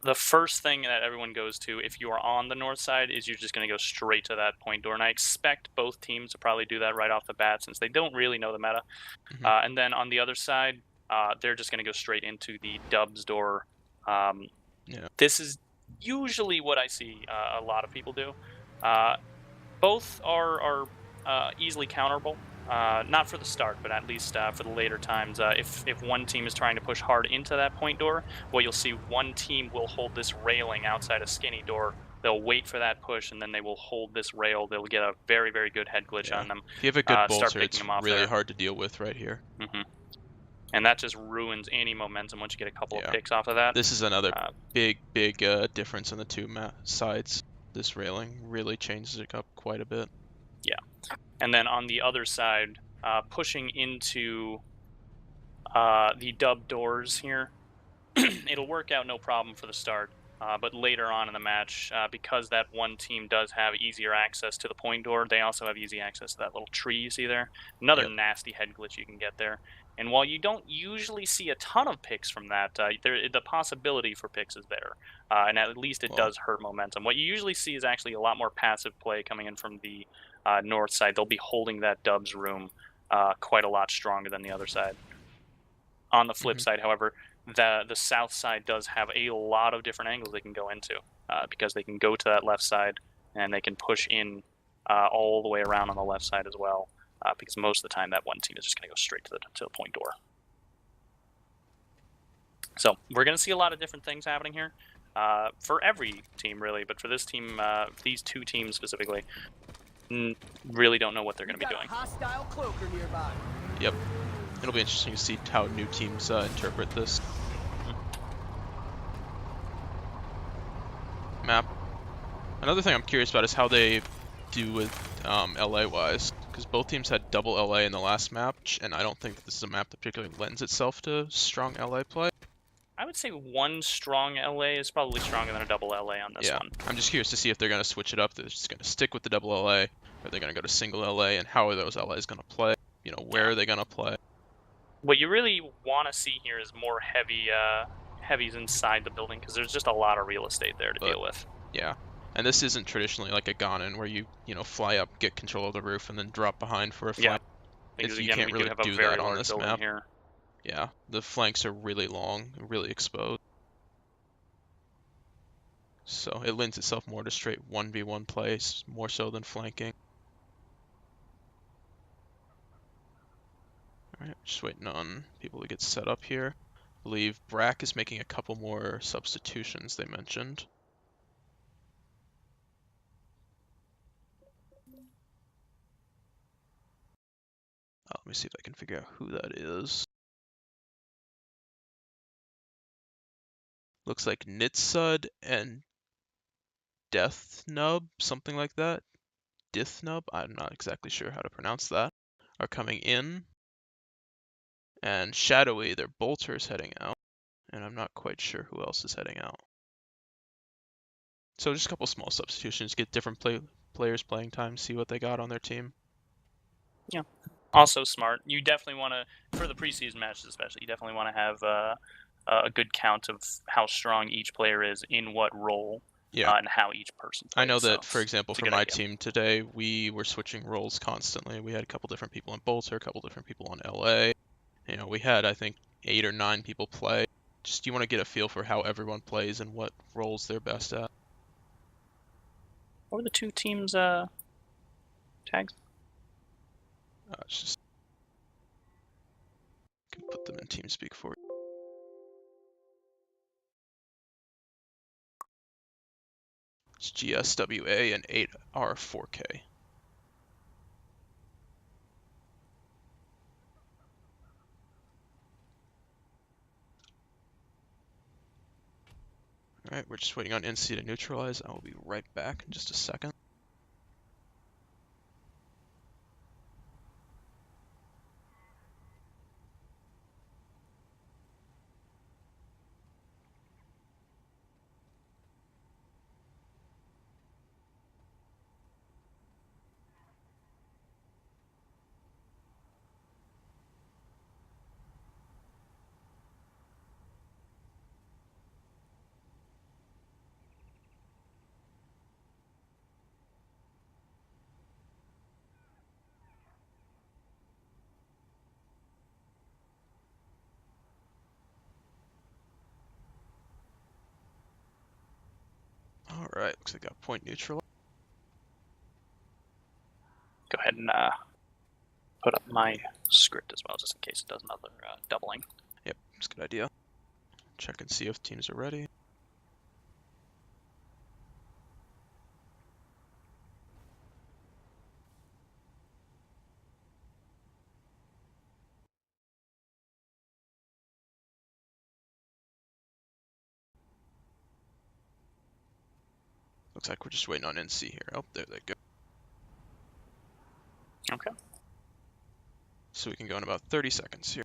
The first thing that everyone goes to if you are on the north side is you're just going to go straight to that point door, and I expect both teams to probably do that right off the bat since they don't really know the meta. And then on the other side, they're just going to go straight into the dubs door. This is usually what I see a lot of people do. Both are easily counterable. Not for the start, but at least for the later times. If one team is trying to push hard into that point door, well, you'll see one team will hold this railing outside a skinny door. They'll wait for that push, and then they will hold this rail. They'll get a very, very good head glitch on them. If you have a good start bolter, picking it's them off really there. hard to deal with right here. And that just ruins any momentum once you get a couple of picks off of that. This is another big difference in the two sides. This railing really changes it up quite a bit. Yeah. And then on the other side, pushing into the dub doors here, it'll work out no problem for the start. But later on in the match, because that one team does have easier access to the point door, they also have easy access to that little tree you see there. Another nasty head glitch you can get there. And while you don't usually see a ton of picks from that, the possibility for picks is there. And at least it does hurt momentum. What you usually see is actually a lot more passive play coming in from the north side. They'll be holding that dubs room quite a lot stronger than the other side. On the flip side, however, the south side does have a lot of different angles they can go into because they can go to that left side and they can push in all the way around on the left side as well. Because most of the time that one team is just going to go straight to the point door. So we're going to see a lot of different things happening here for every team really, but for this team, these two teams specifically, really don't know what they're going to be doing. Hostile cloaker nearby. Yep. It'll be interesting to see how new teams interpret this map. Another thing I'm curious about is how they do with LA-wise, because both teams had double LA in the last match, and I don't think this is a map that particularly lends itself to strong LA play. I would say one strong LA is probably stronger than a double LA on this one. I'm just curious to see if they're going to switch it up. They're just going to stick with the double LA, or they're going to go to single LA, and how are those LAs going to play? Where are they going to play? What you really want to see here is more heavies inside the building, because there's just a lot of real estate there to deal with. Yeah. And this isn't traditionally like a Ganon where you fly up, get control of the roof, and then drop behind for a flank. Because You can't really do that on this map. Here. Yeah, the flanks are really long, really exposed. So it lends itself more to straight 1v1 plays, more so than flanking. Alright, just waiting on people to get set up here. I believe BRAC is making a couple more substitutions they mentioned. Let me see if I can figure out who that is. Looks like Nitsud and Deathnub, something like that. Dithnub, I'm not exactly sure how to pronounce that, are coming in. And Shadowy, their Bolter's heading out. And I'm not quite sure who else is heading out. So just a couple small substitutions, get different players playing time, see what they got on their team. Yeah. Also smart. You definitely want to, for the preseason matches especially, you definitely want to have a good count of how strong each player is in what role. Yeah. And how each person plays. I know that, so for example, for my team today, we were switching roles constantly. We had a couple different people on Bolter, a couple different people on LA. You know, we had, I think, 8 or 9 people play. Just you want to get a feel for how everyone plays and what roles they're best at. What were the two teams' tags? It's just I can put them in TeamSpeak for you. It's GSWA and 8R4K. Alright, we're just waiting on NC to neutralize. I will be right back in just a second. Alright, looks like I got point neutral. Go ahead and put up my script as well, just in case it does another doubling. Yep, that's a good idea. Check and see if teams are ready. Looks like we're just waiting on NC here. Oh, there they go. Okay. So we can go in about 30 seconds here.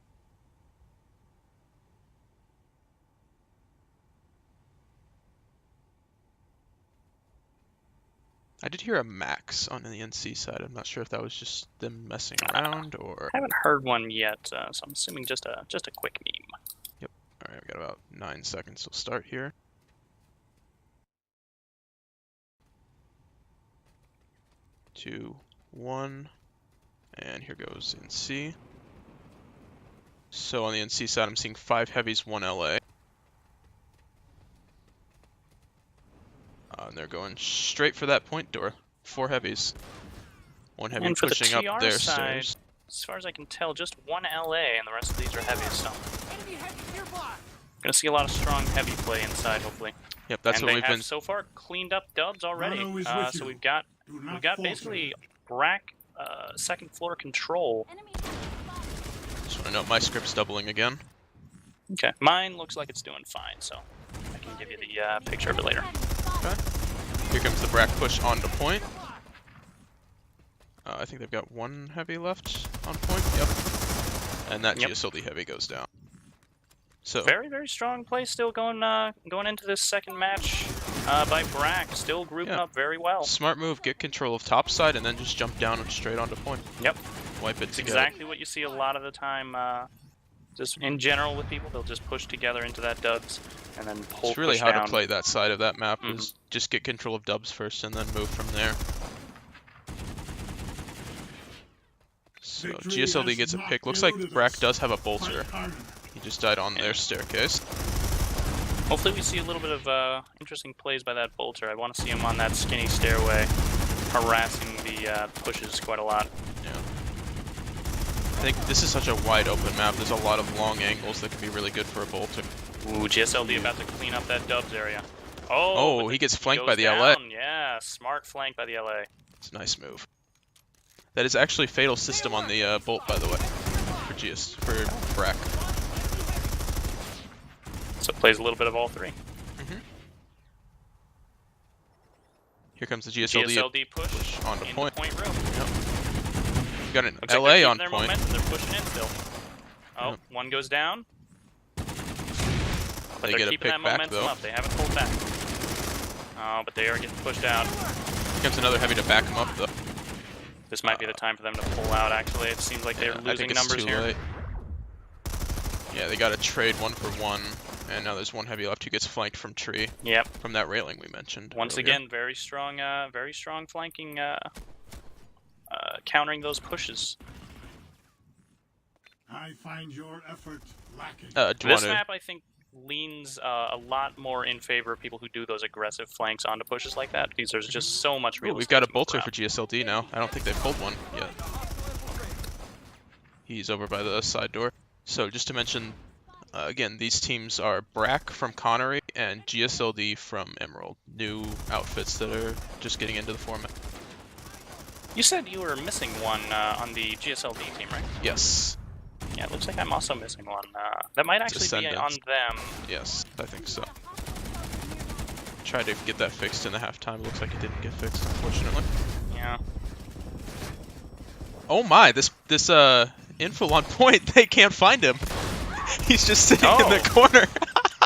I did hear a max on the NC side. I'm not sure if that was just them messing around or... I haven't heard one yet, so I'm assuming just a quick meme. Yep. Alright, we got about 9 seconds to start here. 2, 1, and here goes NC. So on the NC side, I'm seeing 5 heavies, 1 LA. And they're going straight for that point door. 4 heavies. 1 heavy and for pushing the TR up their side, stairs. as far as I can tell, just 1 LA, and the rest of these are heavies, so... Enemy heavy nearby. Gonna see a lot of strong heavy play inside, hopefully. Yep, that's and what they we've have been... so far cleaned up dubs already. Rhino is with So you. we've got falter. basically BRAC second floor control. Enemy heavy. Just want to note my script's doubling again. Okay, mine looks like it's doing fine, so I can give you the picture of it later. Okay. Here comes the BRAC push onto point. I think they've got 1 heavy left on point. Yep. And that Yep. GSLD heavy goes down. So Very, very strong play still going into this second match by BRAC. Still grouping Yeah. up very well. smart move, get control of top side, and then just jump down and straight onto point. Yep. Wipe it It's together. exactly what you see a lot of the time, just in general with people. They'll just push together into that dubs and then pull It's really push how down. to play that side of that map is just get control of dubs first and then move from there. So Victory GSLD has gets a not pick. Looks like eluded BRAC us. does have a bolter. Fight harder. He just died on their staircase. Hopefully we see a little bit of interesting plays by that bolter. I want to see him on that skinny stairway, harassing the pushes quite a lot. Yeah. I think this is such a wide open map. There's a lot of long angles that can be really good for a bolter. Ooh, GSLD about to clean up that dubs area. Oh, but he gets flanked goes by the LA. down. Yeah, smart flank by the LA. It's a nice move. That is actually fatal system on the bolt, by the way, for BRAC. So it plays a little bit of all three. Here comes the GSLD GSLD push onto into point. point room. Yep. We got an Looks like LA they're on keeping their point. momentum. They're pushing in still. Oh, Yep. one goes down. But They they're get a keeping that pick back, momentum though. up. They haven't pulled back. Oh, but they are getting pushed out. Here comes another heavy to back him up, though. This might be the time for them to pull out, actually. It seems like they're I losing think it's numbers too here. late. Yeah, they got to trade 1-for-1, and now there's one heavy left who gets flanked from tree. Yep. From that railing we mentioned. Once earlier. again, very strong flanking, countering those pushes. I find your effort lacking. Do you This wanna- map, I think, leans a lot more in favor of people who do those aggressive flanks onto pushes like that, because there's just so much real Ooh, we've estate got a to move bolter around. for GSLD now. I don't think they've pulled one yet. He's over by the side door. So just to mention, again, these teams are BRAC from Connery and GSLD from Emerald. New outfits that are just getting into the format. You said you were missing one on the GSLD team, right? Yes. Yeah, it looks like I'm also missing one. That might actually be on Descendants. them. Yes, I think so. Tried to get that fixed in the halftime. It looks like it didn't get fixed, unfortunately. Yeah. Oh my, this info on point, they can't find him. He's just sitting in the Oh. corner.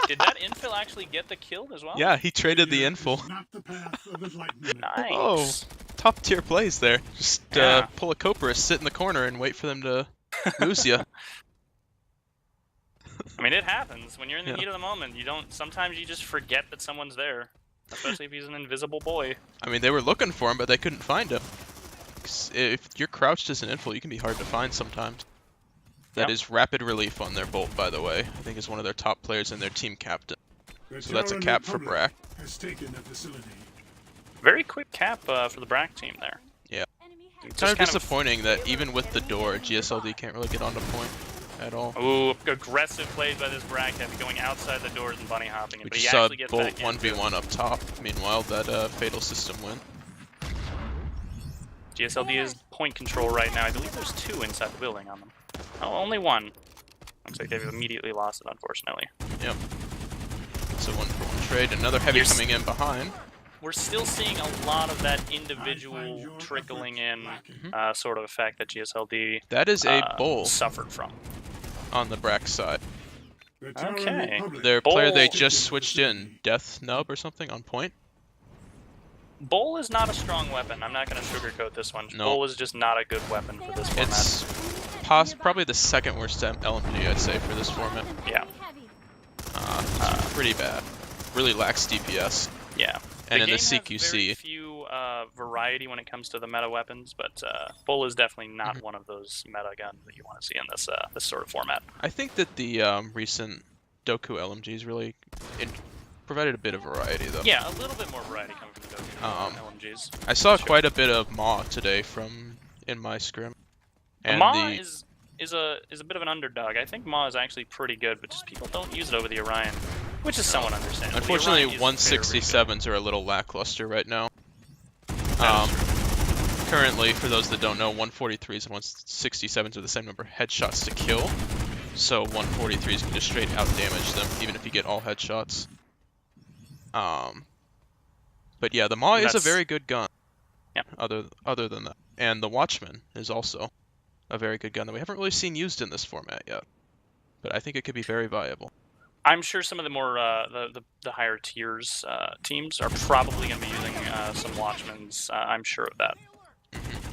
Did that infill actually get the kill as well? Yeah, he traded the Failure info. is not the path of enlightenment. Nice. Oh. Top tier plays there. Just Yeah. pull a Copra, sit in the corner, and wait for them to lose you. I mean, it happens. When you're in the Yeah. heat of the moment, sometimes you just forget that someone's there. Especially if he's an invisible boy. I mean, they were looking for him, but they couldn't find him. 'Cause if you're crouched as an info, you can be hard to find sometimes. That Yep. is rapid relief on their bolt, by the way. I think is one of their top players and their team captain. The So that's a Terran cap for Republic BRAC. has taken the facility. Very quick cap for the BRAC team there. Enemy heavy. Just Kind of disappointing that even with the door, GSLD can't really get onto point at all. Ooh, aggressive plays by this BRAC heavy, going outside the doors and bunny hopping. We But he just saw actually gets Bolt back in. 1v1 up top. Meanwhile, that fatal system win. GSLD is point control right now. I believe there's two inside the building on them. Oh, only one. Looks like they've immediately lost it, unfortunately. Yep. It's a 1-for-1 trade. Another heavy Here's- coming in behind. We're still seeing a lot of that I find individual your trickling effort in lacking. sort of effect that GSLD That is a bull suffered from. on the BRAC side. The Terran Okay. Republic Their player they Bull. just switched in, Death Nub or something, on point. Bull is not a strong weapon. I'm not going to sugarcoat this one. No. Bull is just not a good weapon for this format. It's probably the second worst LMG, I'd say, for this format. Yeah. Enemy heavy. It's pretty bad. Really lacks DPS. Yeah. And in game the has very CQC, few variety when it comes to the meta weapons, but Bull is definitely Mm-hmm. not one of those meta guns that you want to see in this this sort of format. I think that the recent Doku LMGs really provided a bit of variety, though. Yeah, a little bit more variety coming from the Doku LMGs. I saw Sure. quite a bit of Maw today in my scrim. And Maw is a bit of an underdog. I think Maw is actually pretty good, but just people don't use it over the Orion, which is somewhat understandable. The unfortunately, Orion uses very, very 167s are a little lackluster right now. That is Currently, for those that don't know, 143s and 167s are the same number of headshots to kill. So 143s can just straight out damage them, even if you get all headshots. But yeah, the Maw is a That's- very good gun. Yeah. Other than that, and the Watchman is also a very good gun that we haven't really seen used in this format yet. But I think it could be very viable. I'm sure some of the more the higher tiers teams are probably going to be using some Watchmans. I'm sure of that.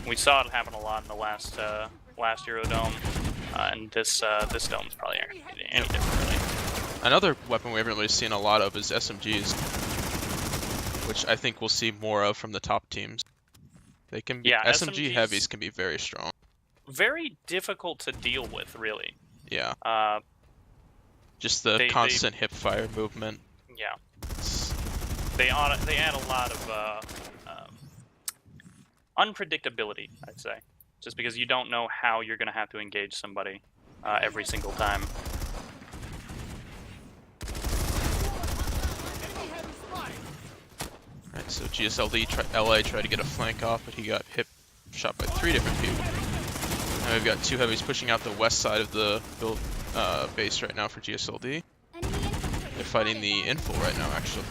We saw it happen a lot in the last Eurodome, and this dome's probably not going to be any different, really. Another weapon we haven't really seen a lot of is SMGs, which I think we'll see more of from the top teams. They can be, Yeah, SMG SMGs heavies can be very strong. Very difficult to deal with, really. Yeah, Uh, just the they- constant hip fire movement. yeah, It's- they add a lot of unpredictability, I'd say, just because you don't know how you're going to have to engage somebody every single time. Right, so GSLD LA tried to get a flank off, but he got shot by 3 different people. Now we've got 2 heavies pushing out the west side of the base right now for GSLD. Enemy infantry. They're fighting the info right now, actually.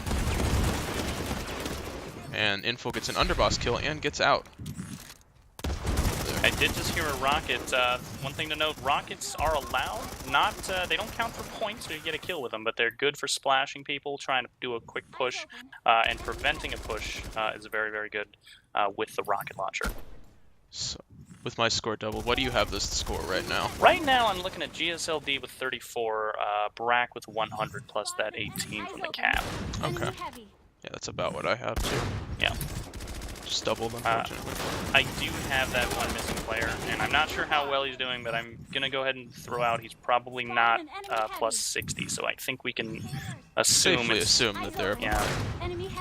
And Info gets an underboss kill and gets out. I did just hear a rocket. One thing to note, rockets are allowed. Not they don't count for points or you get a kill with them, but they're good for splashing people, trying to do a quick push, and preventing a push is very, very good with the rocket launcher. So, with my score doubled, what do you have this score right now? Right now, I'm looking at GSLD with 34, BRAC with 100 plus that 18 from the cap. Okay. Yeah, that's about what I have too. Yeah. Just doubled, unfortunately. I do have that one missing player, and I'm not sure how well he's doing, but I'm gonna go ahead and throw out he's probably not plus 60, so I think we can Safely assume that they're. Yeah.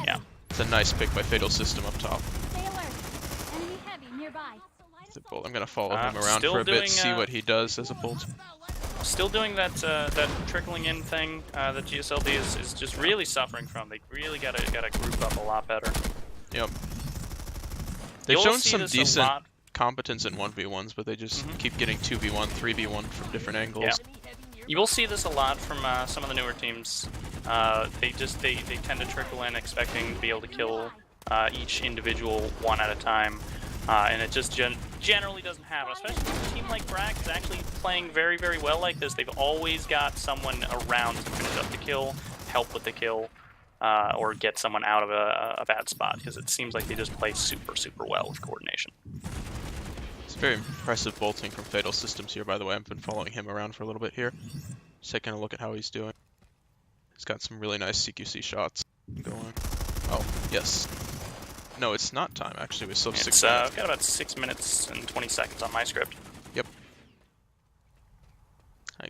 Yeah. It's a nice pick by Fatal System up top. I'm gonna follow him around for a bit, see what he does as a bolt. Still doing that that trickling in thing that GSLD is just really suffering from. They really gotta group up a lot better. Yep. They've shown some decent competence in 1v1s, but they just keep getting 2v1, 3v1 from different angles. Yeah. You will see this a lot from some of the newer teams. They tend to trickle in expecting to be able to kill each individual one at a time. And it just generally doesn't happen, especially if a team like BRAC is actually playing very, very well like this. They've always got someone around to finish up the kill, help with the kill, or get someone out of a bad spot, because it seems like they just play super, super well with coordination. It's very impressive bolting from Fatal Systems here, by the way. I've been following him around for a little bit here. Just taking a look at how he's doing. He's got some really nice CQC shots going. Oh, yes. No, it's not time, actually. We still have 6 minutes. I've got about 6 minutes and 20 seconds on my script. Yep. I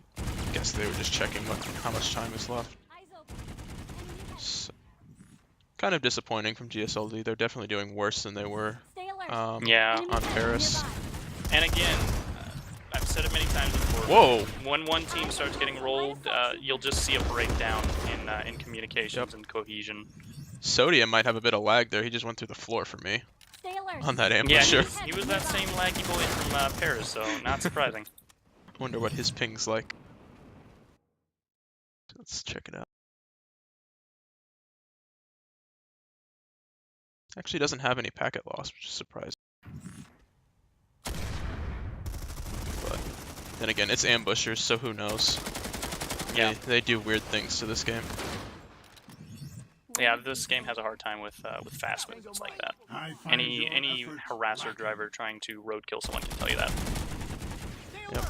guess they were just checking how much time is left. So, kind of disappointing from GSLD. They're definitely doing worse than they were yeah. on Paris. And again, I've said it many times before. Whoa! When one team starts getting rolled, you'll just see a breakdown in communications and cohesion. Sodium might have a bit of lag there. He just went through the floor for me on that Yeah, ambusher. he was that same laggy boy from Paris, so not surprising. Wonder what his ping's like. Let's check it out. Actually doesn't have any packet loss, which is surprising. But then again, it's ambushers, so who knows? Yeah. They do weird things to this game. Yeah, this game has a hard time with fast wins like that. Any harasser driver trying to roadkill someone can tell you that. Yep.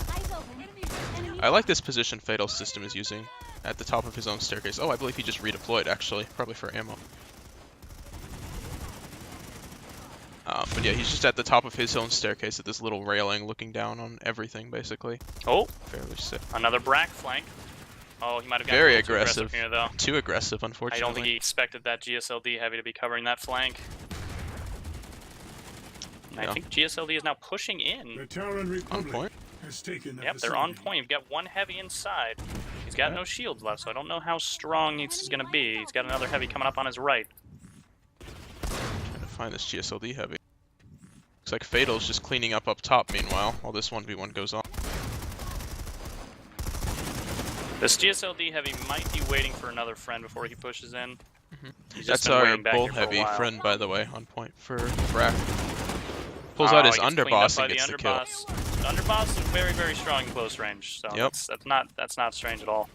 I like this position Fatal System is using at the top of his own staircase. Oh, I believe he just redeployed, actually. Probably for ammo. But yeah, he's just at the top of his own staircase at this little railing looking down on everything, basically. Oh! Fairly sick. Another BRAC flank. Oh, he might have gotten Very a little aggressive. Too aggressive here, though. Too aggressive, unfortunately. I don't think he expected that GSLD heavy to be covering that flank. And I think GSLD is now pushing in. The Terran Republic on point. has taken the Yep, they're on point. You've got one heavy inside. He's got no shields left, so I don't know how strong he's going to be. He's got another heavy coming up on his right. Trying to find this GSLD heavy. Looks like Fatal's just cleaning up top, meanwhile, while this 1v1 goes on. This GSLD heavy might be waiting for another friend before he pushes in. That's our bull heavy friend, by the way, on point for BRAC. Pulls out his underboss and gets the kill. The underboss is very, very strong in close range, so that's not strange at all.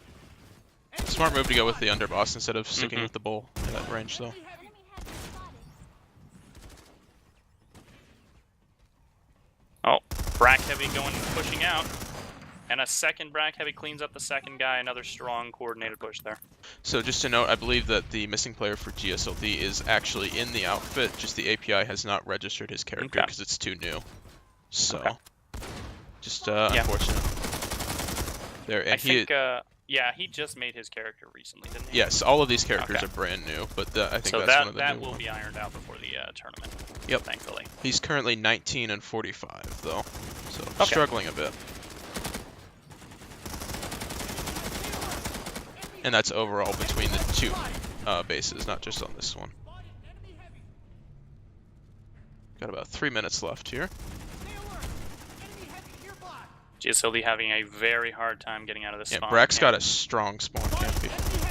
Smart move to go with the underboss instead of sticking with the bull in that range, though. Oh, BRAC heavy pushing out. And a second BRAC heavy cleans up the second guy. Another strong coordinated push there. So just to note, I believe that the missing player for GSLD is actually in the outfit, just the API has not registered his character because it's too new. So, just unfortunate. There, and yeah, he just made his character recently, didn't he? Yes, all of these characters are brand new, but I think so that's one of the that new will ones. be ironed out before the tournament. Yep. Thankfully. He's currently 19 and 45, though, so struggling a bit. And that's overall between the two bases, not just on this one. Got about 3 minutes left here. GSLD having a very hard time getting out of this spawn. Yeah, BRAC's got a strong spawn, can't be.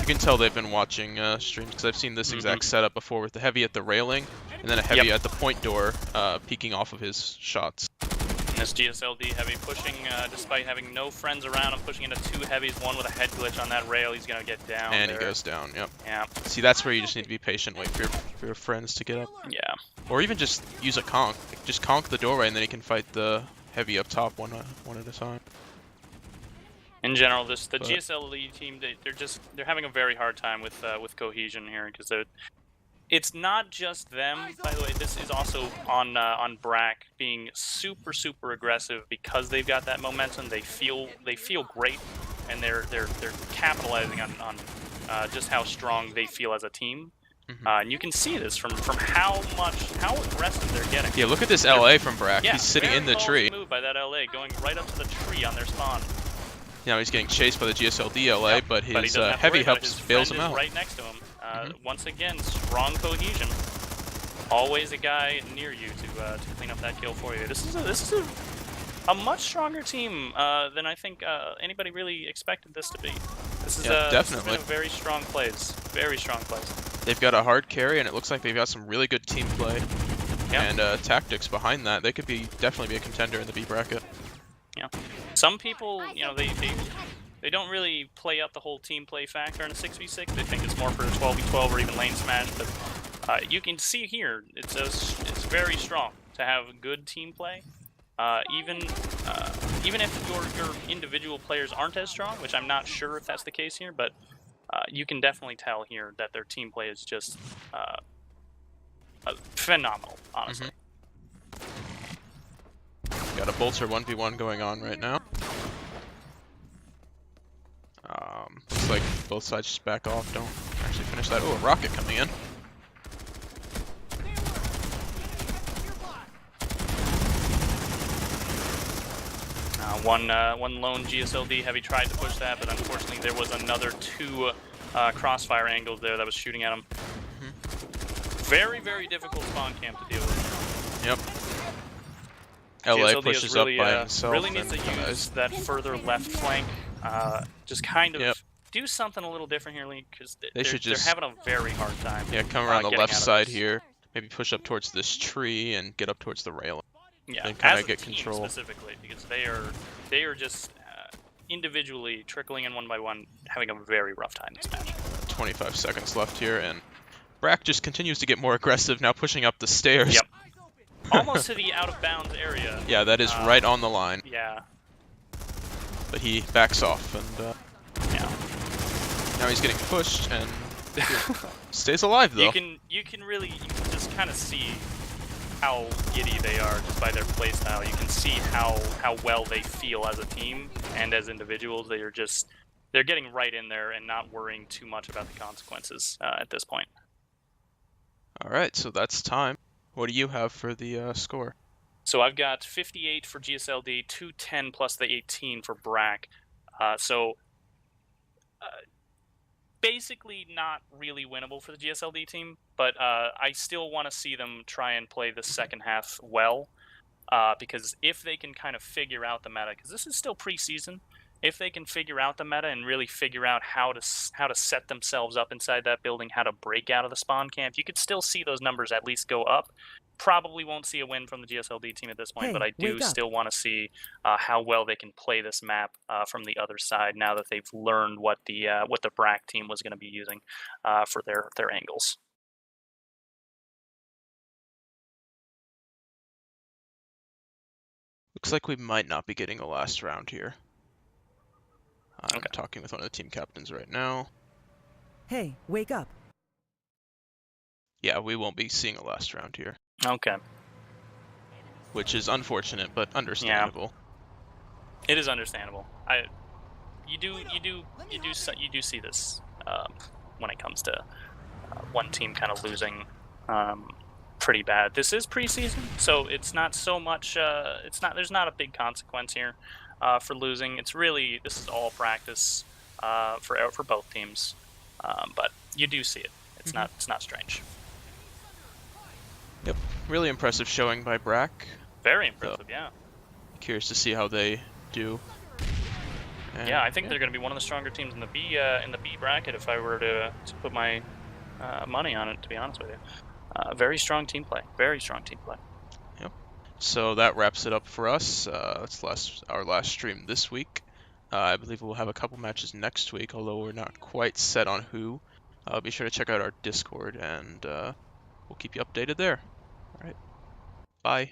can tell they've been watching streams because I've seen this exact setup before with the heavy at the railing and then a heavy at the point door peeking off of his shots. And this GSLD heavy pushing, despite having no friends around him, pushing into 2 heavies, one with a head glitch on that rail. He's going to get down. And there. he goes down, yep. Yeah. See, that's where you just need to be patient, wait for your friends to get up. Yeah. Or even just use a conk. Just conk the doorway and then he can fight the heavy up top one at a time. In general, the GSLD team, they're having a very hard time with cohesion here because it's not just them. By the way, this is also on BRAC being super aggressive because they've got that momentum. They feel great, and they're capitalizing on just how strong they feel as a team. And you can see this from how aggressive they're getting. Yeah, look at this LA from BRAC. Yeah, he's sitting in the tree. Move by that LA, going right up to the tree on their spawn. Now he's getting chased by the GSLD LA, Yep, but his he heavy helps bails him out. Right next to him. Once again, strong cohesion. Always a guy near you to clean up that kill for you. This is a much stronger team than I think anybody really expected this to be. This is definitely been a very strong plays. Very strong plays. They've got a hard carry, and it looks like they've got some really good team play and tactics behind that. They could definitely be a contender in the B bracket. Yeah. Some people, you know, they don't really play up the whole team play factor in a 6v6. They think it's more for a 12v12 or even lane smash. But you can see here, it's very strong to have good team play. Even if your individual players aren't as strong, which I'm not sure if that's the case here, but you can definitely tell here that their team play is just phenomenal, honestly. Got a Bolter 1v1 going on right now. Looks like both sides just back off, don't actually finish that. Oh, a rocket coming in. One lone GSLD heavy tried to push that, but unfortunately there was another 2 crossfire angles there that was shooting at him. Very difficult spawn camp to deal with. Yep. LA GSLD pushes really, up by himself. Really needs to use that further left flank. Just kind of do something a little different here, Link, because they're having a very hard time. Yeah, come around the left side here. Maybe push up towards this tree and get up towards the railing. Yeah, and kind as of get a team control. Specifically, because they are just individually trickling in one by one, having a very rough time this match. 25 seconds left here, and BRAC just continues to get more aggressive, now pushing up the stairs. Yep. Almost to the out of bounds area. Yeah, that is right on the line. Yeah. But he backs off, and now he's getting pushed, and stays alive though. You can just kind of see how giddy they are just by their playstyle. You can see how well they feel as a team and as individuals. They're getting right in there and not worrying too much about the consequences at this point. All right, so that's time. What do you have for the score? So I've got 58 for GSLD, 210 plus the 18 for BRAC. Basically not really winnable for the GSLD team, but I still want to see them try and play the second half well, because if they can kind of figure out the meta, because this is still preseason, if they can figure out the meta and really figure out how to set themselves up inside that building, how to break out of the spawn camp, you could still see those numbers at least go up. Probably won't see a win from the GSLD team at this point, but I do still want to see how well they can play this map from the other side now that they've learned what the BRAC team was going to be using for their angles. Looks like we might not be getting a last round here. I'm talking with one of the team captains right now. Hey, wake up. Yeah, we won't be seeing a last round here. Okay. Which is unfortunate, but understandable. Yeah. It is understandable. You do see this when it comes to one team kind of losing pretty bad. This is preseason, so it's not so much. There's not a big consequence here for losing. This is all practice for both teams, but you do see it. It's not strange. Yep, really impressive showing by BRAC. Very impressive, yeah. Curious to see how they do. And, Yeah, I think they're going to be one of the stronger teams in the B bracket. If I were to put my money on it, to be honest with you, very strong team play. Very strong team play. So that wraps it up for us. That's our last stream this week. I believe we'll have a couple matches next week, although we're not quite set on who. Be sure to check out our Discord, and we'll keep you updated there. All right. Bye.